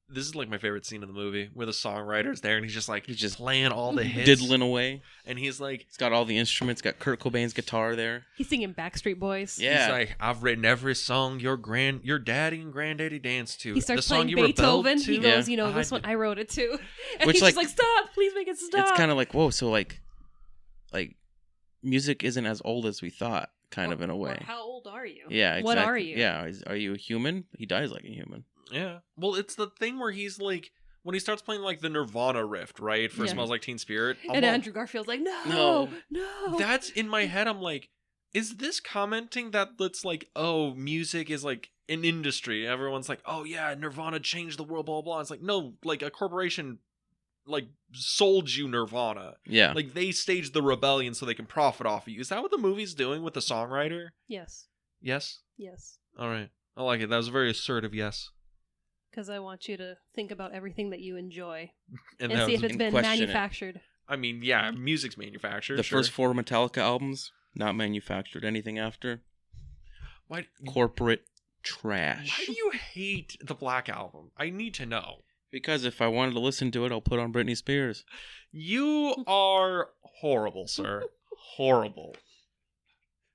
this is like my favorite scene in the movie where the songwriter's there and he's just playing all the hits. Diddling away. And he's like... He's got all the instruments. Got Kurt Cobain's guitar there. He's singing Backstreet Boys. Yeah. He's like, I've written every song your daddy and granddaddy danced to. He starts the song playing you Beethoven. He goes, Yeah. this one, I wrote it too. And Which, he's just like, stop, please make it stop. It's kind of like, whoa, so like music isn't as old as we thought, kind of in a way. Or how old are you? Yeah, exactly. What are you? Yeah, are you a human? He dies like a human. Yeah. Well, it's the thing where he's like... When he starts playing like the Nirvana riff, right? For Yeah. Smells Like Teen Spirit. And Andrew Garfield's like, no. That's in my head. I'm like, is this commenting that it's like, oh, music is like an industry? Everyone's like, oh yeah, Nirvana changed the world, blah, blah, blah. It's like, no, like a corporation like sold you Nirvana. Yeah. Like they staged the rebellion so they can profit off of you. Is that what the movie's doing with the songwriter? Yes. Yes? Yes. All right. I like it. That was a very assertive yes. Because I want you to think about everything that you enjoy and that see if was- it's been question it. manufactured. I mean, yeah, music's manufactured. The sure. first 4 Metallica albums, not manufactured. Anything after, Why corporate trash. do you hate the Black Album? I need to know. Because if I wanted to listen to it, I'll put on Britney Spears. You are horrible, sir. Horrible.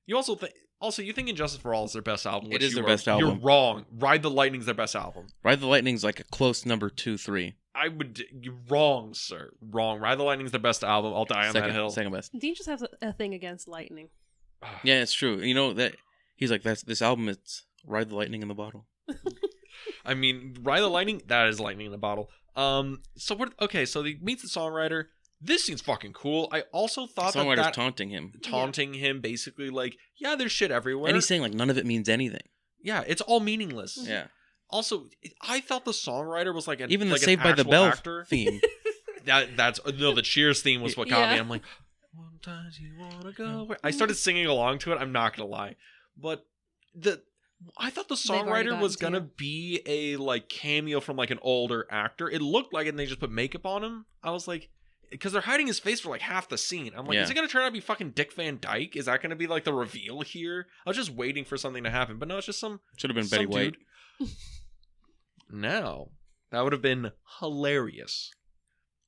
You also you think Injustice for All is their best album? It which is you their were- best album. You're wrong. Ride the Lightning's their best album. Ride the Lightning's like a close number 2, 3. You're wrong, sir. Wrong. Ride the Lightning's their best album. I'll die on that hill. Second best. Dean just has a thing against lightning. Yeah, it's true. You know that he's like this album. It's Ride the Lightning in the bottle. I mean, Ride the Lightning. That is lightning in a bottle. So what? Okay, so he meets the songwriter. This scene's fucking cool. I also thought Songwriter's that taunting him, him, basically like, yeah, there's shit everywhere. and he's saying like none of it means anything. Yeah, it's all meaningless. Yeah. Also, I thought the songwriter was like Even the like Saved an by the actual Bell actor. theme. The Cheers theme was what got me. Yeah. I'm like, sometimes you wanna go. I started singing along to it. I'm not gonna lie, but I thought the already songwriter gotten was to gonna you. be a like cameo from like an older actor. It looked like it, and they just put makeup on him. I was like, because they're hiding his face for like half the scene. I'm like, Yeah. is it gonna turn out to be fucking Dick Van Dyke? Is that gonna be like the reveal here? I was just waiting for something to happen, but no, it's just some. Should have been some Betty White. dude. Now, that would have been hilarious.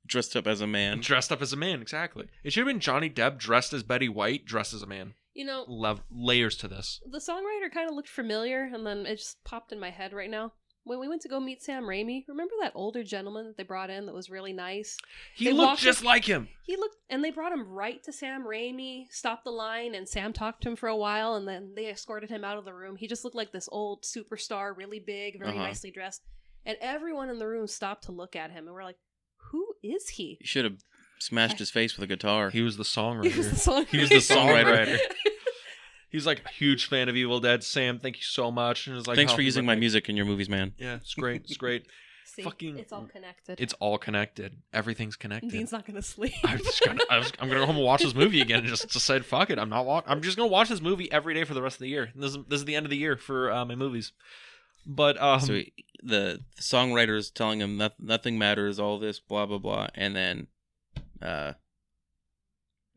Dressed up as a man. Dressed up as a man, exactly. It should have been Johnny Depp dressed as Betty White, dressed as a man. You know, Layers to this. the songwriter kind of looked familiar, and then it just popped in my head right now. When we went to go meet Sam Raimi, remember that older gentleman that they brought in that was really nice? He They looked walked just up- like him. He looked, and they brought him right to Sam Raimi, stopped the line, and Sam talked to him for a while, and then they escorted him out of the room. He just looked like this old superstar, really big, very nicely dressed. And everyone in the room stopped to look at him, and we're like, who is he? You should have smashed his face with a guitar. He was the songwriter. He was the songwriter. He was the songwriter. He's like a huge fan of Evil Dead. Sam, thank you so much. And it was like, Thanks oh, for using he's my like, music in your movies, man. Yeah, it's great. It's great. See, Fucking- it's all connected. It's all connected. Everything's connected. Dean's not gonna sleep. I'm gonna go home and watch this movie again. And just said, fuck it. I'm just gonna watch this movie every day for the rest of the year. This is the end of the year for my movies. But So the songwriter is telling him nothing matters, all this, blah, blah, blah. And then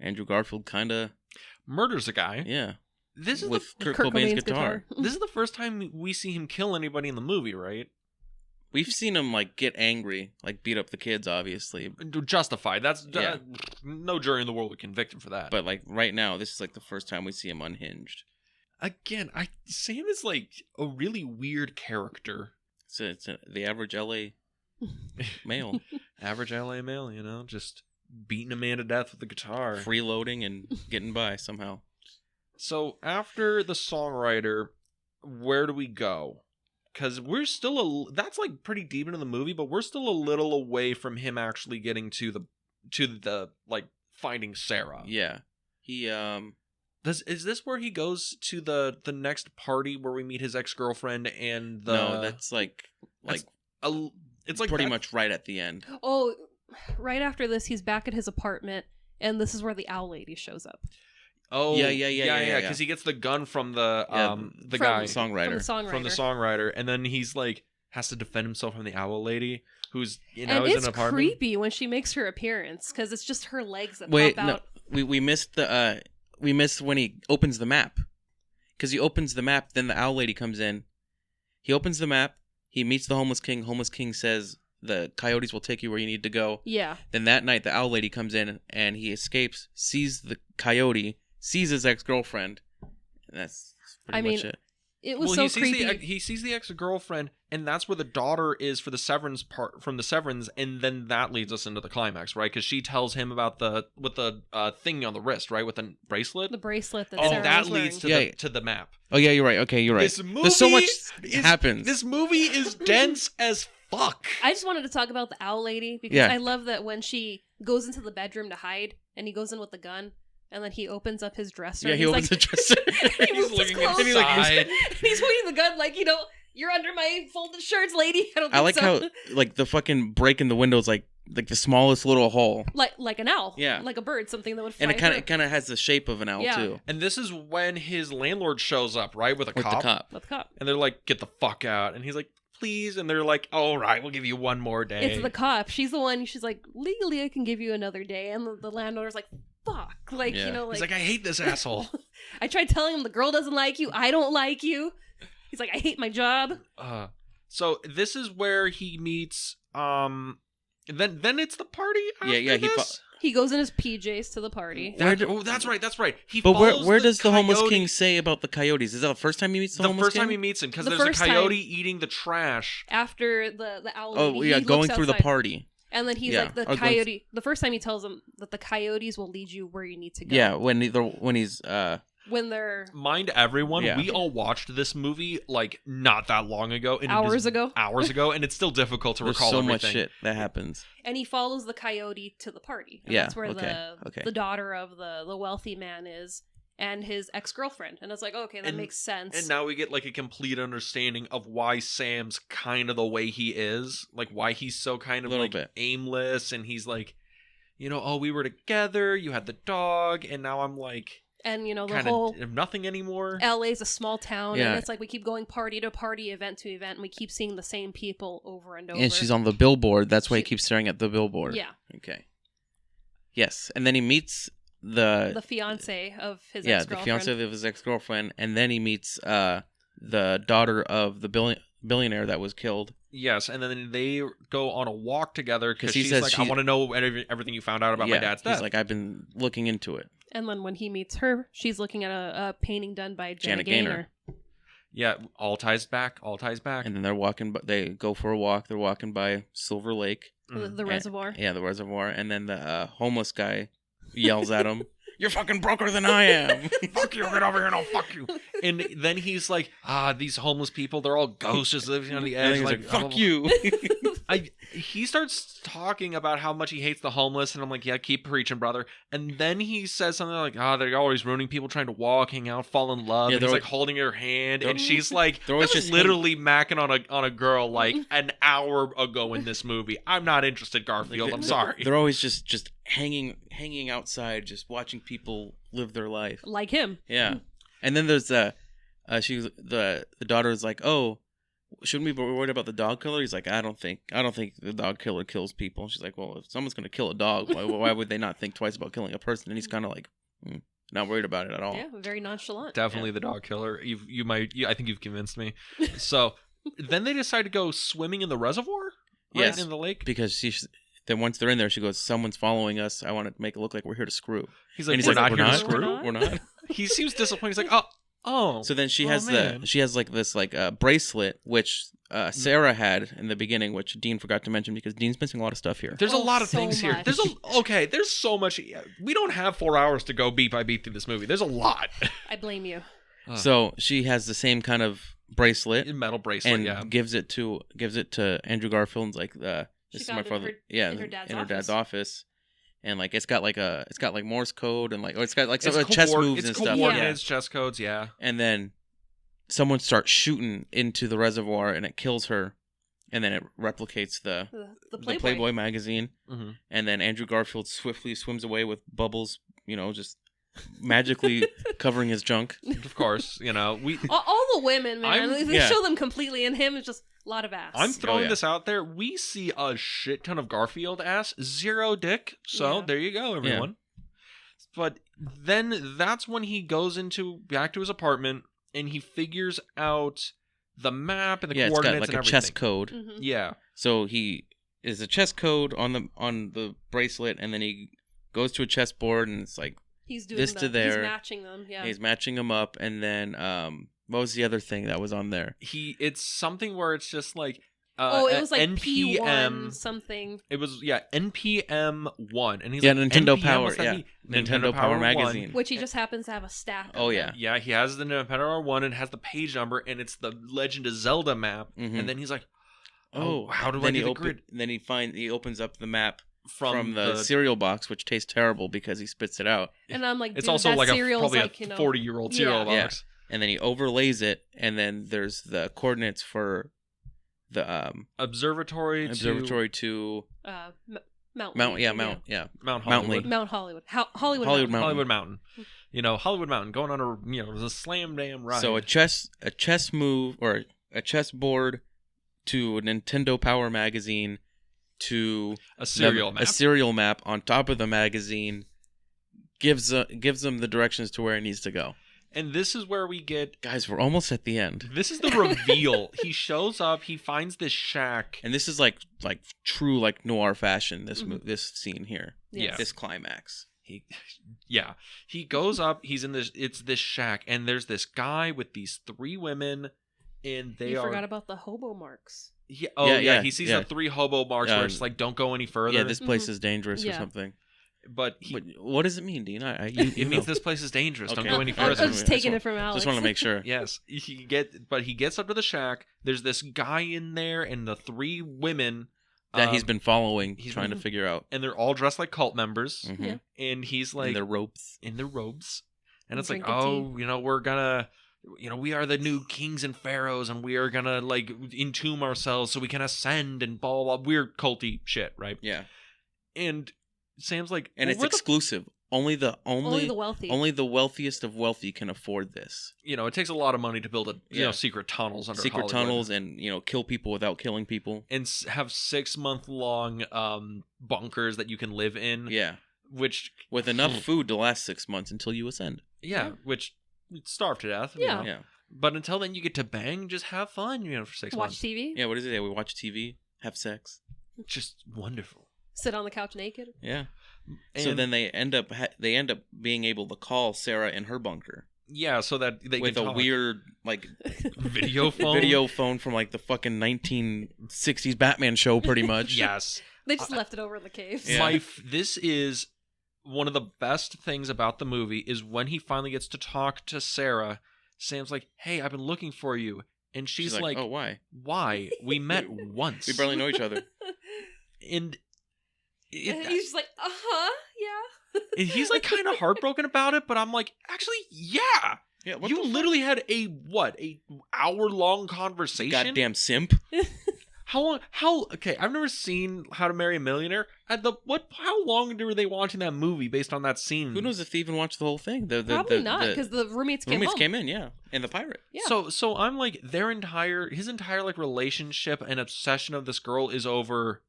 Andrew Garfield kind of, murders a guy. yeah, This is with the Kurt Cobain's guitar. this is the first time we see him kill anybody in the movie, right? We've seen him like get angry, like beat up the kids, obviously. Justified. That's Yeah. no jury in the world would convict him for that. But like right now, this is like the first time we see him unhinged. Again, Sam is like a really weird character. So it's the average LA male, Average LA male, you know, just beating a man to death with a guitar. freeloading and getting by somehow. So after the songwriter, where do we go? Because we're still that's like pretty deep into the movie, but we're still a little away from him actually getting to the like finding Sarah. Yeah, he Is this where he goes to the next party where we meet his ex-girlfriend and the no, that's like it's like pretty that- much right at the end. Oh, right after this, he's back at his apartment, and this is where the owl lady shows up. Oh, Yeah. Because he gets the gun from the From- guy songwriter. from the songwriter, and then he's like has to defend himself from the owl lady, who's And is it's in an apartment. creepy when she makes her appearance because it's just her legs that Wait, pop out. no, we missed the we missed when he opens the map, because he opens the map. Then the owl lady comes in. He opens the map. He meets the homeless king. Homeless king says the coyotes will take you where you need to go. Yeah. Then that night, the owl lady comes in and he escapes, sees the coyote, sees his ex-girlfriend. And that's pretty much it. It was so creepy. He sees the ex-girlfriend, and that's where the daughter is for the Severance part from the Severance, and then that leads us into the climax, right? Because she tells him about the thing on the wrist, right, with the bracelet. The bracelet that Oh, Sarah that was leads wearing. to the map. Oh yeah, you're right. Okay, you're right. This movie There's so much happens. This movie is dense as fuck. I just wanted to talk about the owl lady because Yeah. I love that when she goes into the bedroom to hide and he goes in with the gun and then he opens up his dresser. Yeah, and he he's opens like, the dresser. he moves his looking clothes. inside. And he's pointing the gun like, you're under my folded shirts, lady. I don't think I like so. how like the fucking break in the window is like the smallest little hole, like an owl. Yeah. Like a bird, something that would fly and through. it kind of has the shape of an owl Yeah. too. And this is when his landlord shows up, right, with a With cop. the cop. With the cop. And they're like, "Get the fuck out!" And he's like, "Please." And they're like, "All right, we'll give you one more day." It's the cop. She's the one. She's like, legally, I can give you another day. And the landowner's like, fuck. Like, Yeah. like. He's like, "I hate this asshole." I tried telling him the girl doesn't like you. I don't like you. He's like, I hate my job. So this is where he meets. Then it's the party. After Yeah, this? He goes in his PJs to the party. That's right. That's right. He But follows where does the homeless coyote- king say about the coyotes? Is that the first time he meets the The homeless first king? time he meets him, because The there's a first time- coyote eating the trash. After the owl Oh lady, yeah, he going looks through the outside. party. And then he's Yeah. like, the Or going- coyote. The first time he tells him that the coyotes will lead you where you need to go. Yeah, when he's When they're Mind everyone, Yeah. we all watched this movie like not that long ago. And it hours is ago. Hours ago, and it's still difficult to there's recall so everything. much shit that happens. And he follows the coyote to the party. And Yeah, that's where okay. the daughter of the wealthy man is and his ex-girlfriend. And it's like, okay, that makes sense. And now we get like a complete understanding of why Sam's kind of the way he is, like why he's so kind of Little like bit. aimless, and he's like, oh, we were together, you had the dog, and now I'm like and the kind whole of nothing anymore. LA's a small town, Yeah. and it's like we keep going party to party, event to event, and we keep seeing the same people over and over. And she's on the billboard. That's why he She- keeps staring at the billboard. Yeah, Okay. Yes, and then he meets the fiance of his the ex-girlfriend. fiance of his ex-girlfriend, and then he meets the daughter of the billionaire that was killed. Yes, and then they go on a walk together because 'Cause he she's says like, I she- want to know everything you found out about my dad's death. He's like, I've been looking into it. And then when he meets her, she's looking at a painting done by Janet Janet Gaynor. Gaynor. Yeah, all ties back. And And then they're walking, but they go for a walk. They're walking by Silver Lake. The reservoir. Yeah, the reservoir. And then the homeless guy yells at him, "You're fucking broker than I am." Fuck you, get over here and I'll fuck you. And then he's like, these homeless people, they're all ghosts just living on the And edge. he's Like, like, "Fuck you." He starts talking about how much he hates the homeless, and I'm like, yeah, keep preaching, brother. And then he says something like, they're always ruining people trying to walk, hang out, fall in love. Yeah, And he's they're like holding her hand, they're- and she's like, they're I always was just literally macking on a girl like an hour ago in this movie. I'm not interested, Garfield. I'm sorry. They're always just hanging outside, just watching people live their life. Like him. Yeah. And then there's the daughter is like, "Oh, shouldn't we be worried about the dog killer?" He's like, I don't think the dog killer kills people. She's like, well, if someone's gonna kill a dog, why would they not think twice about killing a person? And he's kind of like, not worried about it at all. Yeah, very nonchalant. Definitely the dog killer. I think you've convinced me. So then they decide to go swimming in the reservoir, right? Yes. In the lake. Because then once they're in there, she goes, "Someone's following us. I want to make it look like we're here to screw." He's like, And he's we're like, not here to "We're screw. not? We're not." He seems disappointed. He's like, oh. So then she Oh, has man. she has like this bracelet which Sarah had in the beginning, which Dean forgot to mention because Dean's missing a lot of stuff here. There's a lot of so things here. much. There's so much. We don't have 4 hours to go beat by beat through this movie. There's a lot. I blame you. So she has the same kind of bracelet Metal bracelet, and yeah. gives it to Andrew Garfield and's like, this She is got my it in father. her- Yeah, in her dad's in her dad's office. office. And like it's got like Morse code and it's got like some It's chess coord- moves it's and stuff. coordinates, chess codes, yeah. And then someone starts shooting into the reservoir and it kills her, and then it replicates the The Playboy. Playboy magazine. Mm-hmm. And then Andrew Garfield swiftly swims away with bubbles, just magically covering his junk. Of course, we. All the women, man, they Yeah. show them completely, and him is just a lot of ass. I'm throwing yeah. this out there. We see a shit ton of Garfield ass, 0 dick. So Yeah. there you go, everyone. But then that's when he goes back to his apartment and he figures out the map and the It's got coordinates like and a everything. chess code. Mhm. Yeah. So he is a chess code on the bracelet, and then he goes to a chessboard, and it's like He's doing this to there. He's matching them. Yeah. he's matching them up, and then what was the other thing that was on there? It's something where it's just like it was like NPM P1 something. It was NPM 1 and he's Yeah, like Nintendo NPM, Power, what's that yeah. mean? Nintendo Power 1. magazine. Which he just happens to have a stack of. Oh, yeah. them. Yeah, he has the Nintendo Power 1 and has the page number and it's the Legend of Zelda map Mhm. and then he's like, Oh, how do I then get he the grid Then he opens up the map from the cereal box, which tastes terrible because he spits it out, And I'm like, It's dude, also that like cereal's probably like, a 40-year-old cereal Yeah. box. and then he overlays it, and then there's the coordinates for the Observatory to Mount Mount Lee, Mount Mount Mount Hollywood. Lee. Mount Hollywood. Hollywood Hollywood Mountain. Mountain. Hollywood Mountain. Hollywood Mountain going on a slam damn ride. So a chess move, or a chessboard, to a Nintendo Power magazine, to a cereal map. a cereal map on top of the magazine gives them the directions to where it needs to go. And this is where we get Guys, we're almost at the end, this is the reveal. He shows up, he finds this shack. and this is like true like noir fashion. This Mhm. this scene here, Yeah. this climax. He goes up, he's in this shack, and there's this guy with these 3 women, and they You are forgot about the hobo marks. he sees yeah. the 3 hobo marks where it's like, don't go any further. Yeah, this place is dangerous or Yeah. something. but But what does it mean, Dean? it You means know. this place is dangerous. Don't Okay. go any I'm further. just taking it from Alex. Just want to make sure. Yes, he gets up to the shack. There's this guy in there, and the 3 women That he's been following, he's trying been- to figure out. and they're all dressed like cult members, Mhm. Yeah. and he's In like their ropes. in their robes, and it's like, Drinking we're gonna, we are the new kings and pharaohs, and we are gonna like entomb ourselves so we can ascend and blah blah blah. Weird culty shit, right? Yeah, And Sam's like, and well, it's where the exclusive. Only the wealthy. only the wealthiest of wealthy can afford this. it takes a lot of money to build Yeah. secret tunnels under Secret Hollywood. tunnels, and kill people without killing people. And have 6-month-long bunkers that you can live in. Yeah, Which with enough food to last 6 months until you ascend. yeah, which you'd starve to death. Yeah. Yeah, But until then, you get to bang, just have fun. For 6 Watch months. TV. yeah. What is it? We watch TV, have sex. Just wonderful. Sit on the couch naked. Yeah. And So then they end up being able to call Sarah in her bunker yeah, so that they with can a talk. weird like video phone. video phone from like the fucking 1960s Batman show, pretty much. Yes. They just left it over in the caves. Yeah. This is one of the best things about the movie is when he finally gets to talk to Sarah. Sam's like, "Hey, I've been looking for you," and she's like, "Oh, why? Why? We met once. We barely know each other." And And he's just like, yeah. and he's like kind of heartbroken about it, but I'm like, actually, yeah. Yeah, what You the fuck? literally had a hour-long conversation. Goddamn simp. How long? Okay, I've never seen How to Marry a Millionaire. How long were they watching that movie based on that scene? Who knows if they even watched the whole thing? Probably not, because the roommates came home. came in, yeah, and the pirate. Yeah. So I'm like, his entire like relationship and obsession of this girl is over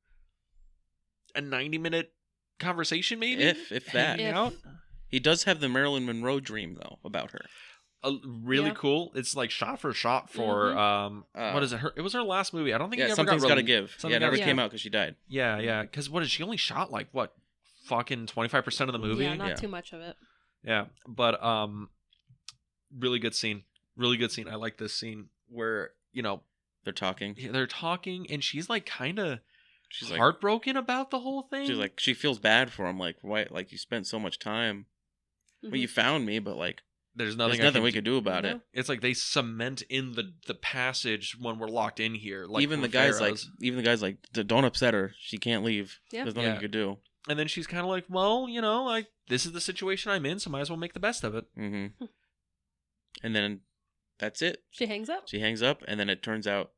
a 90-minute conversation, maybe If that. Hanging out. He does have the Marilyn Monroe dream though about her. Really Yeah. cool. It's like shot for shot for what is it? It was her last movie. I don't think it ever Something's got got to give. Something Yeah, it never gotta- came out because she died. Yeah. Because what is she only shot like what? Fucking 25% of the movie. Yeah, not Yeah. too much of it. Yeah, but really good scene. Really good scene. I like this scene where They're talking. they're talking and she's like kind of She's like, heartbroken about the whole thing. she's like, she feels bad for him. Like, why? Like, you spent so much time. Well, you found me, but like, there's nothing, there's nothing we could do about it. It's like they cement in the passage when we're locked in here. Like Even the we're guy's pharaohs. like, don't upset her. She can't leave. Yeah. There's nothing Yeah. you could do. And then she's kind of like, well, this is the situation I'm in, so might as well make the best of it. Mm-hmm. And then that's it. She hangs up. She hangs up, and then it turns out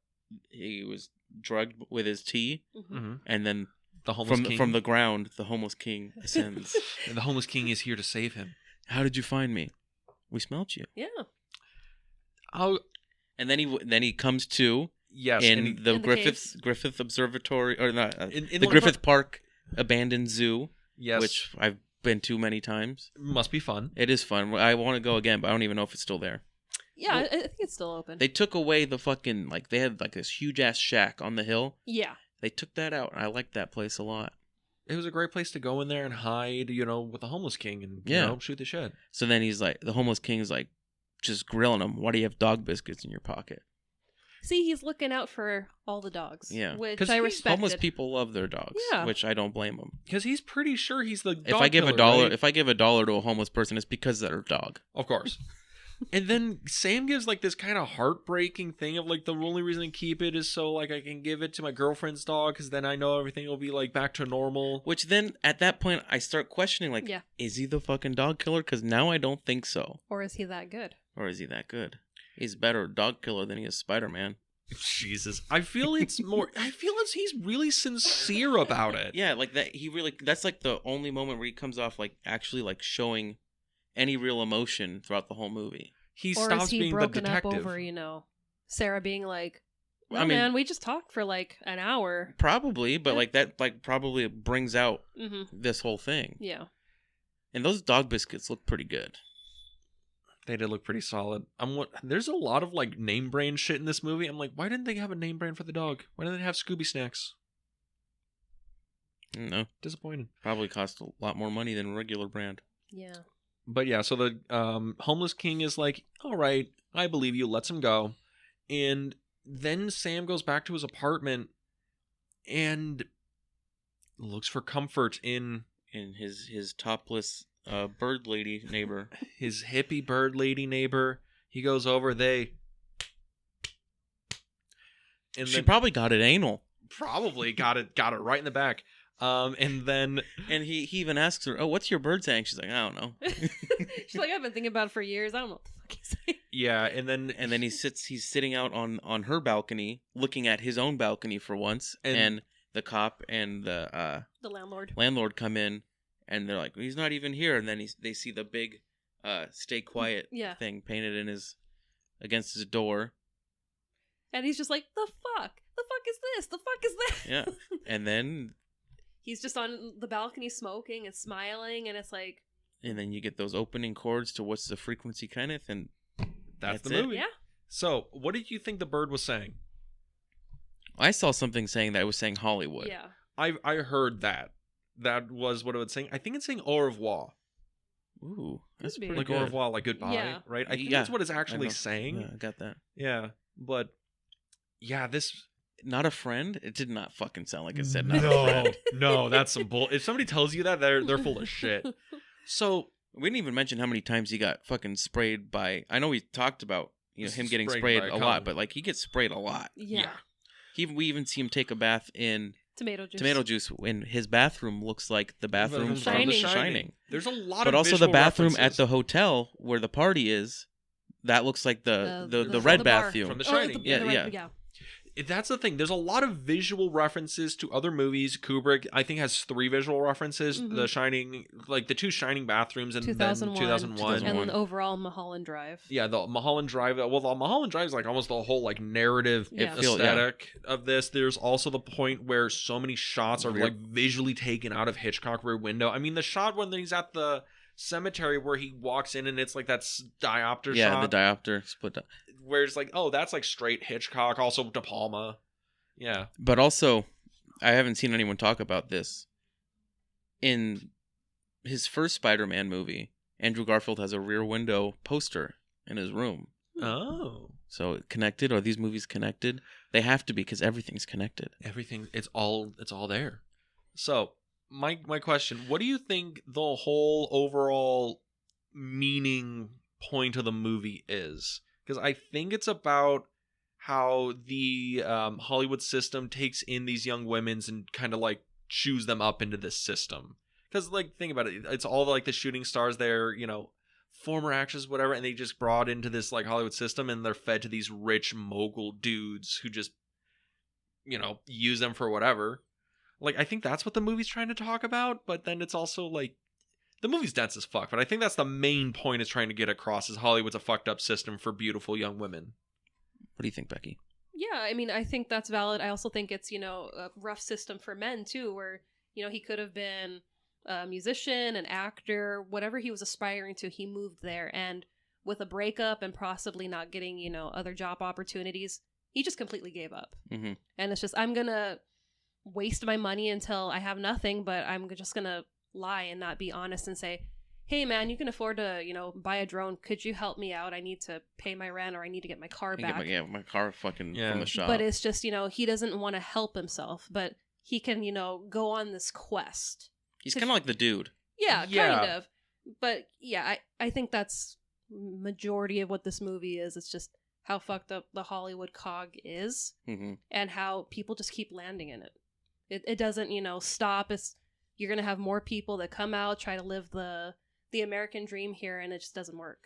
he was drugged with his tea, Mm-hmm. and then The homeless king. from the ground, the homeless king ascends. And the homeless king is here to save him. How did you find me? We smelt you. Yeah. Oh, And then he comes to yes. in the In the caves. Griffith Observatory, or not, In the like Griffith Park abandoned zoo, yes, which I've been to many times. must be fun. It is fun. I want to go again, but I don't even know if it's still there. Yeah, Well, I think it's still open. They took away the fucking, like, they had like this huge ass shack on the hill. Yeah. They took that out. I liked that place a lot. It was a great place to go in there and hide, with the homeless king and shoot the shit. So then he's like, the homeless king's like, just grilling him. Why do you have dog biscuits in your pocket? See, he's looking out for all the dogs. Yeah. Which 'Cause I he's respected. Homeless people love their dogs, Yeah. which I don't blame them. Because he's pretty sure he's the dog If I give killer, a dollar, right? if I give $1 to a homeless person, it's because they're a dog. Of course. And then Sam gives like this kind of heartbreaking thing of like the only reason I keep it is so like I can give it to my girlfriend's dog because then I know everything will be like back to normal. Which then at that point I start questioning, like, Yeah. is he the fucking dog killer? Because now I don't think so. Or is he that good? Or is he that good? He's better dog killer than he is Spider-Man. Jesus, I feel it's he's really sincere about it. Yeah, like that. That's like the only moment where he comes off like actually like showing any real emotion throughout the whole movie. He Or stops is he being the broken up detective. over, Sarah being like, no, I mean- man, we just talked for like an hour. Probably, but Yeah. like that like probably brings out Mm-hmm. this whole thing. Yeah. And those dog biscuits look pretty good. They did look pretty solid. There's a lot of like name brand shit in this movie. I'm like, why didn't they have a name brand for the dog? Why didn't they have Scooby Snacks? No, Disappointed. probably cost a lot more money than a regular brand. Yeah. But yeah, so the homeless king is like, all right, I believe you, lets him go. And then Sam goes back to his apartment and looks for comfort in In his topless bird lady neighbor. his hippie bird lady neighbor. He goes over, and She then probably got it anal. probably got it right in the back. And then And he even asks her, "Oh, what's your bird saying?" She's like, "I don't know." She's like, I've been thinking about it for years. I don't know what the fuck he's saying. yeah, and then He's sitting out on her balcony, looking at his own balcony for once, And- and the cop and the The landlord. landlord come in, and they're like, "He's not even here." And then they see the big "Stay quiet" Yeah. thing painted against his door. And he's just like, the fuck? The fuck is this? The fuck is that? Yeah. And then He's just on the balcony smoking and smiling, and it's like, you get those opening chords to "What's the Frequency, Kenneth?" and that's the That's it. movie. yeah. So, what did you think the bird was saying? I saw something saying that it was saying Hollywood. Yeah. I heard that. That was what it was saying. I think it's saying au revoir. Ooh, that's Could be. pretty Like good. au revoir, like goodbye, Yeah. right? I think Yeah, that's what it's I actually know. saying. Yeah, I got that. Yeah, but yeah, this Not a friend? It did not fucking sound like it said not a friend. no, that's some bull. If somebody tells you that, they're full of shit. So We didn't even mention how many times he got fucking sprayed by. I know we talked about him getting sprayed by a a lot, cum. but like he gets sprayed a lot. Yeah. We even see him take a bath in Tomato juice. tomato juice. In his bathroom looks like the bathroom from from The The Shining. Shining. There's a lot But of also the visual bathroom at references the hotel where the party is. That looks like the red the bar. bathroom. From The Oh, Shining. Yeah, the red- yeah. That's the thing. There's a lot of visual references to other movies. Kubrick, I think, has 3 visual references. Mhm. The Shining, like the 2 Shining bathrooms, and then 2001. 2001. And then overall Mulholland Drive. Yeah, the Mulholland Drive. Well, the Mulholland Drive is like almost the whole like narrative Yeah. aesthetic of this. There's also the point where so many shots are Real- like visually taken out of Hitchcock Rear Window. I mean, the shot when he's at the cemetery where he walks in and it's like that diopter Yeah, shot the diopter split up. where it's like, oh, that's like straight Hitchcock. Also De Palma. Yeah. But also, I haven't seen anyone talk about this. In his first Spider-Man movie, Andrew Garfield has a Rear Window poster in his room. Oh. So connected? Are these movies connected? They have to be because everything's connected. Everything, it's all there. So my question, what do you think the whole overall meaning point of the movie is? Because I think it's about how the Hollywood system takes in these young women and kind of like chews them up into this system. Because like think about it, it's all like the shooting stars, they're former actors, whatever, and they just brought into this like Hollywood system, and they're fed to these rich mogul dudes who just use them for whatever. Like I think that's what the movie's trying to talk about, but then it's also like the movie's dense as fuck, but I think that's the main point it's trying to get across is Hollywood's a fucked up system for beautiful young women. What do you think, Becky? Yeah, I mean, I think that's valid. I also think it's, a rough system for men, too, where, he could have been a musician, an actor, whatever he was aspiring to, he moved there. And with a breakup and possibly not getting, other job opportunities, he just completely gave up. Mm-hmm. And it's just, I'm going to waste my money until I have nothing, but I'm just going to lie and not be honest and say, hey man, you can afford to, buy a drone. Could you help me out? I need to pay my rent or I need to get my car back. My car fucking from the shop. But it's just, he doesn't want to help himself, but he can, go on this quest. He's kind of like the dude. Yeah, kind of. But yeah, I think that's majority of what this movie is. It's just how fucked up the Hollywood cog is and how people just keep landing in it. It doesn't, stop. You're going to have more people that come out, try to live the American dream here, and it just doesn't work.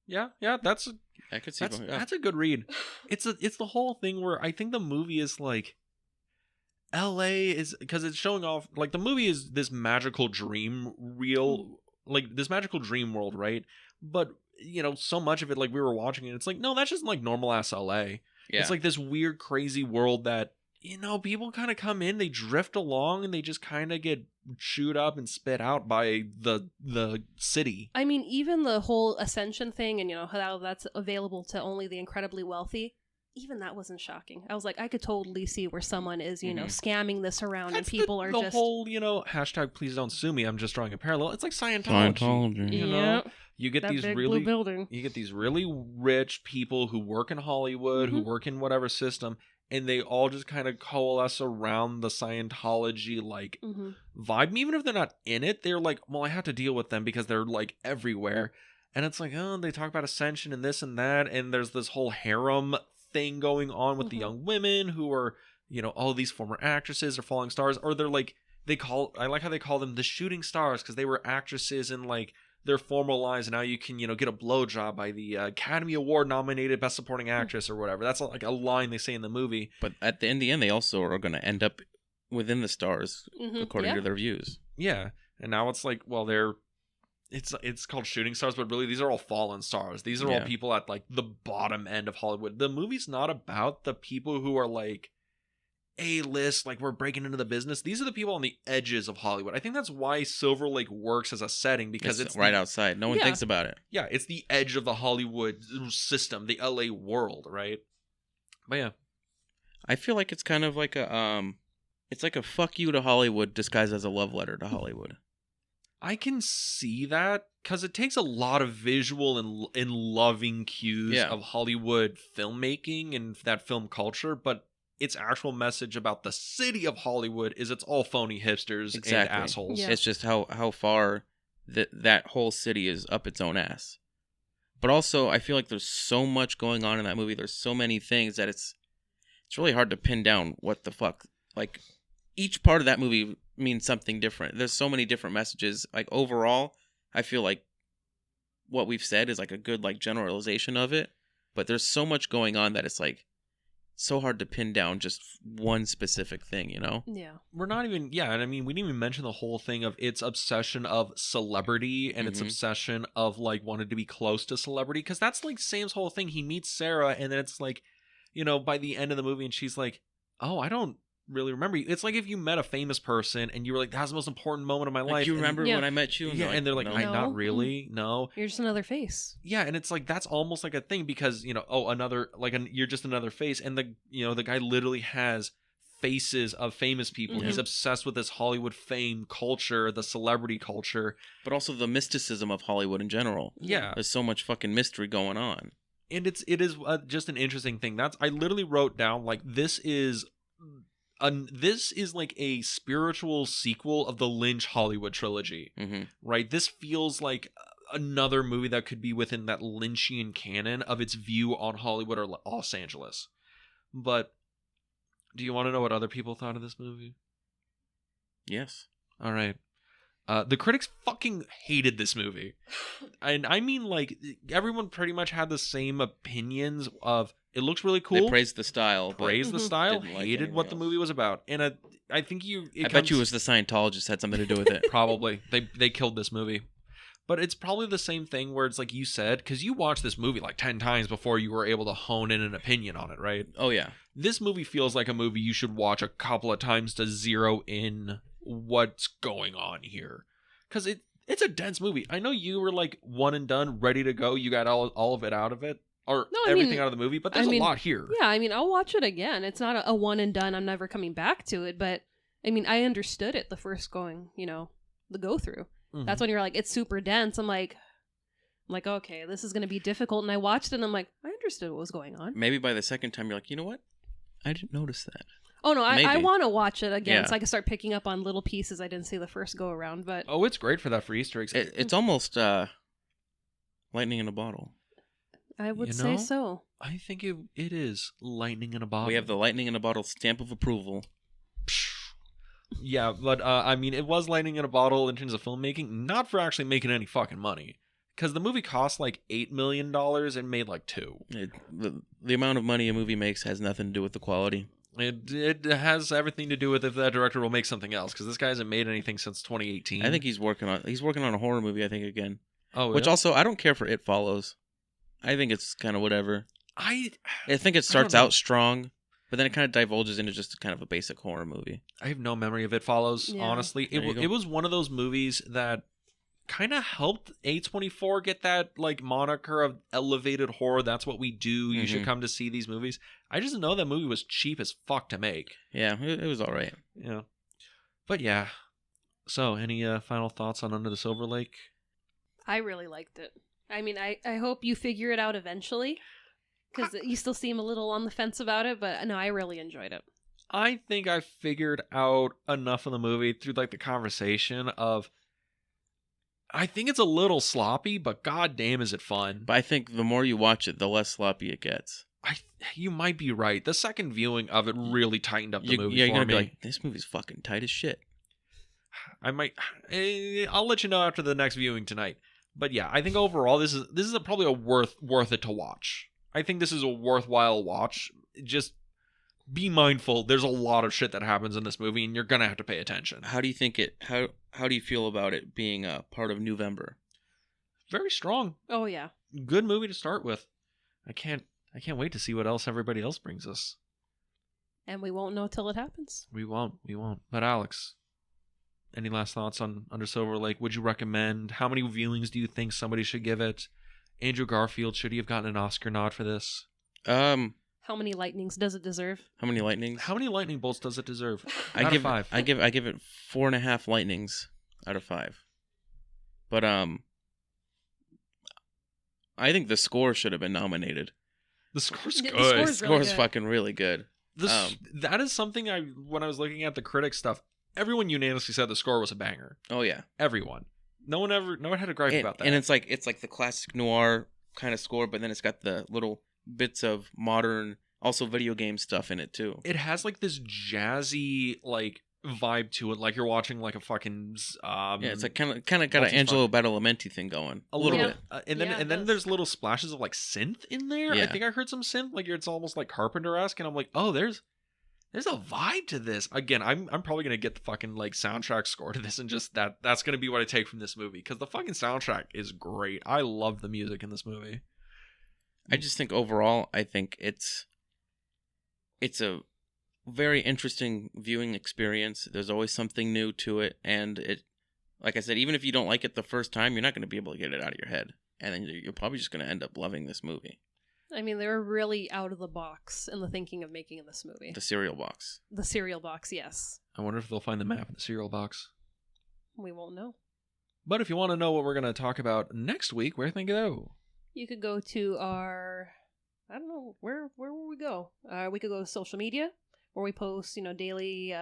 Yeah, I could see that's a good read. It's the whole thing where I think the movie is like LA is because it's showing off like the movie is this magical dream like this magical dream world, right? But so much of it, like we were watching it, it's like no, that's just like normal ass LA. Yeah. It's like this weird, crazy world that people kind of come in, they drift along, and they just kind of get chewed up and spit out by the city. I mean, even the whole ascension thing, and how that's available to only the incredibly wealthy. Even that wasn't shocking. I was like, I could totally see where someone is, scamming this around, and people are the just whole, hashtag please don't sue me. I'm just drawing a parallel. It's like Scientology. Yep. You get that these big really blue building. You get these really rich people who work in Hollywood, who work in whatever system, and they all just kind of coalesce around the Scientology like vibe. Even if they're not in it, they're like, well, I have to deal with them because they're like everywhere. And it's like, oh, they talk about ascension and this and that, and there's this whole harem thing going on with the young women who are, all these former actresses or falling stars, or they're like, I like how they call them the shooting stars because they were actresses in like their formal lives, and now you can, get a blowjob by the Academy Award nominated Best Supporting Actress or whatever. That's like a line they say in the movie. But in the end, they also are going to end up within the stars according to their views. Yeah, and now it's like, well, it's called shooting stars, but really these are all fallen stars. These are all people at like the bottom end of Hollywood. The movie's not about the people who are like A-list, like we're breaking into the business. These are the people on the edges of Hollywood. I think that's why Silver Lake works as a setting, because it's right outside. No one thinks about it. Yeah, it's the edge of the Hollywood system, the LA world, right? But yeah. I feel like it's kind of like it's like a fuck you to Hollywood disguised as a love letter to Hollywood. I can see that because it takes a lot of visual and loving cues of Hollywood filmmaking and that film culture, but its actual message about the city of Hollywood is it's all phony hipsters and assholes. Yeah. It's just how far that whole city is up its own ass. But also, I feel like there's so much going on in that movie. There's so many things that it's really hard to pin down what the fuck. Like, each part of that movie means something different. There's so many different messages. Like, overall, I feel like what we've said is like a good like generalization of it. But there's so much going on that it's like so hard to pin down just one specific thing, Yeah. We're not even, and I mean, we didn't even mention the whole thing of its obsession of celebrity and its obsession of like wanting to be close to celebrity, because that's like Sam's whole thing. He meets Sarah, and then it's like, by the end of the movie, and she's like, oh, I don't really remember you. It's like if you met a famous person and you were like, that's the most important moment of my life. You remember when I met you? And they're like, no. Not really. No. You're just another face. Yeah, and it's like that's almost like a thing because, you're just another face, and the guy literally has faces of famous people. He's obsessed with this Hollywood fame culture, the celebrity culture, but also the mysticism of Hollywood in general. Yeah. There's so much fucking mystery going on. And it is just an interesting thing. I literally wrote down like this is like a spiritual sequel of the Lynch Hollywood trilogy, right? This feels like another movie that could be within that Lynchian canon of its view on Hollywood or Los Angeles. But do you want to know what other people thought of this movie? Yes. All right. The critics fucking hated this movie. And I mean, like, everyone pretty much had the same opinions of, it looks really cool. They praised the style. Hated what the movie was about. And I think I bet you it was the Scientologist had something to do with it. Probably. They killed this movie. But it's probably the same thing where it's like you said, because you watched this movie like 10 times before you were able to hone in an opinion on it, right? Oh, yeah. This movie feels like a movie you should watch a couple of times to zero in what's going on here. Because it's a dense movie. I know you were like one and done, ready to go. You got all of it out of it. Or everything out of the movie, but there's a lot here. Yeah, I mean, I'll watch it again. It's not a one and done, I'm never coming back to it, but I mean, I understood it the first going, the go through. Mm-hmm. That's when you're like, it's super dense. I'm like, okay, this is going to be difficult. And I watched it and I'm like, I understood what was going on. Maybe by the second time, you're like, you know what? I didn't notice that. Oh, no, I want to watch it again so I can start picking up on little pieces I didn't see the first go around. But oh, it's great for that for Easter eggs. It's almost lightning in a bottle. I would say so. I think it is lightning in a bottle. We have the lightning in a bottle stamp of approval. Yeah, but I mean, it was lightning in a bottle in terms of filmmaking, not for actually making any fucking money. Because the movie cost like $8 million and made like $2 million. The amount of money a movie makes has nothing to do with the quality. It has everything to do with if that director will make something else. Because this guy hasn't made anything since 2018. I think he's working on a horror movie. I think again. Oh, which also I don't care for It Follows. I think it's kind of whatever. I think it starts out strong, but then it kind of divulges into just kind of a basic horror movie. I have no memory of It Follows, honestly. It was one of those movies that kind of helped A24 get that like moniker of elevated horror. That's what we do. You should come to see these movies. I just know that movie was cheap as fuck to make. Yeah, it was all right. Yeah. But yeah. So, any final thoughts on Under the Silver Lake? I really liked it. I mean, I hope you figure it out eventually, because you still seem a little on the fence about it, but no, I really enjoyed it. I think I figured out enough of the movie through like the conversation of, I think it's a little sloppy, but goddamn is it fun. But I think the more you watch it, the less sloppy it gets. You might be right. The second viewing of it really tightened up the movie for me. You're going to be like, this movie's fucking tight as shit. I'll let you know after the next viewing tonight. But yeah, I think overall this is probably a worth it to watch. I think this is a worthwhile watch. Just be mindful. There's a lot of shit that happens in this movie, and you're gonna have to pay attention. How do you think it? How do you feel about it being a part of Newvember? Very strong. Oh yeah, good movie to start with. I can't wait to see what else everybody else brings us. And we won't know till it happens. We won't. But Alex, any last thoughts on Under Silver Lake? Would you recommend? How many viewings do you think somebody should give it? Andrew Garfield, should he have gotten an Oscar nod for this? How many lightnings does it deserve? How many lightnings? How many lightning bolts does it deserve? Out of 5. I give it 4.5 lightnings out of 5. But I think the score should have been nominated. The score's good. The score's fucking really good. That is something when I was looking at the critic stuff, everyone unanimously said the score was a banger. Oh yeah, everyone. No one had a gripe about that. And it's like the classic noir kind of score, but then it's got the little bits of modern, also video game stuff in it too. It has like this jazzy like vibe to it, like you're watching like a fucking it's like kind of got an Angelo Badalamenti thing going a little bit, and then there's little splashes of like synth in there. I think I heard some synth, like it's almost like Carpenter-esque, and I'm like, oh, there's a vibe to this. Again, I'm probably gonna get the fucking like soundtrack score to this, and just that's gonna be what I take from this movie, because the fucking soundtrack is great. I love the music in this movie. I just think overall, I think it's a very interesting viewing experience. There's always something new to it, and it, like I said, even if you don't like it the first time, you're not going to be able to get it out of your head, and then you're probably just going to end up loving this movie. I mean, they were really out of the box in the thinking of making this movie. The cereal box. The cereal box, yes. I wonder if they'll find the map in the cereal box. We won't know. But if you want to know what we're going to talk about next week, where can they go? You could go to our, I don't know, where will we go? We could go to social media, where we post, daily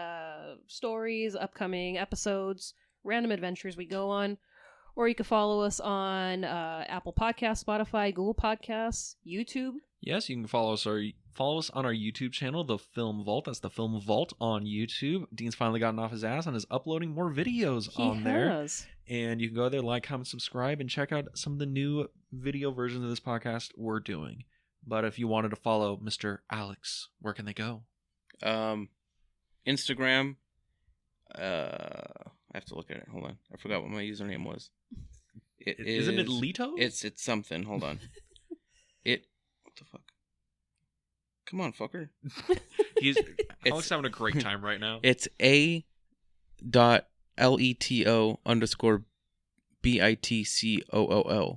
stories, upcoming episodes, random adventures we go on. Or you could follow us on Apple Podcasts, Spotify, Google Podcasts, YouTube. Yes, you can follow us on our YouTube channel, The Film Vault. That's The Film Vault on YouTube. Dean's finally gotten off his ass and is uploading more videos on there. And you can go there, like, comment, subscribe, and check out some of the new video versions of this podcast we're doing. But if you wanted to follow Mr. Alex, where can they go? Instagram, I have to look at it. Hold on. I forgot what my username was. Isn't it Leto? It's something. Hold on. What the fuck? Come on, fucker. Alex having a great time right now. It's a.leto_bitcool.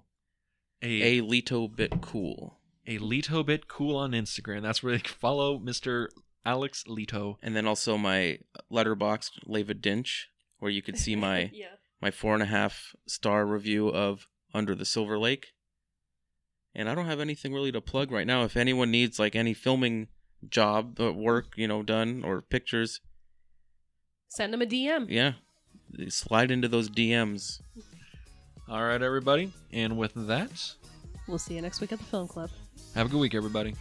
A Leto bit cool. A Leto bit cool on Instagram. That's where they can follow Mr. Alex Leto. And then also my letterboxd Leva Dinch, where you could see my Yeah. my 4.5 star review of Under the Silver Lake. And I don't have anything really to plug right now. If anyone needs like any filming job work, done, or pictures, Send him a DM. yeah, slide into those DMs. All right, everybody. And with that, We'll see you next week at the film club. have a good week, everybody.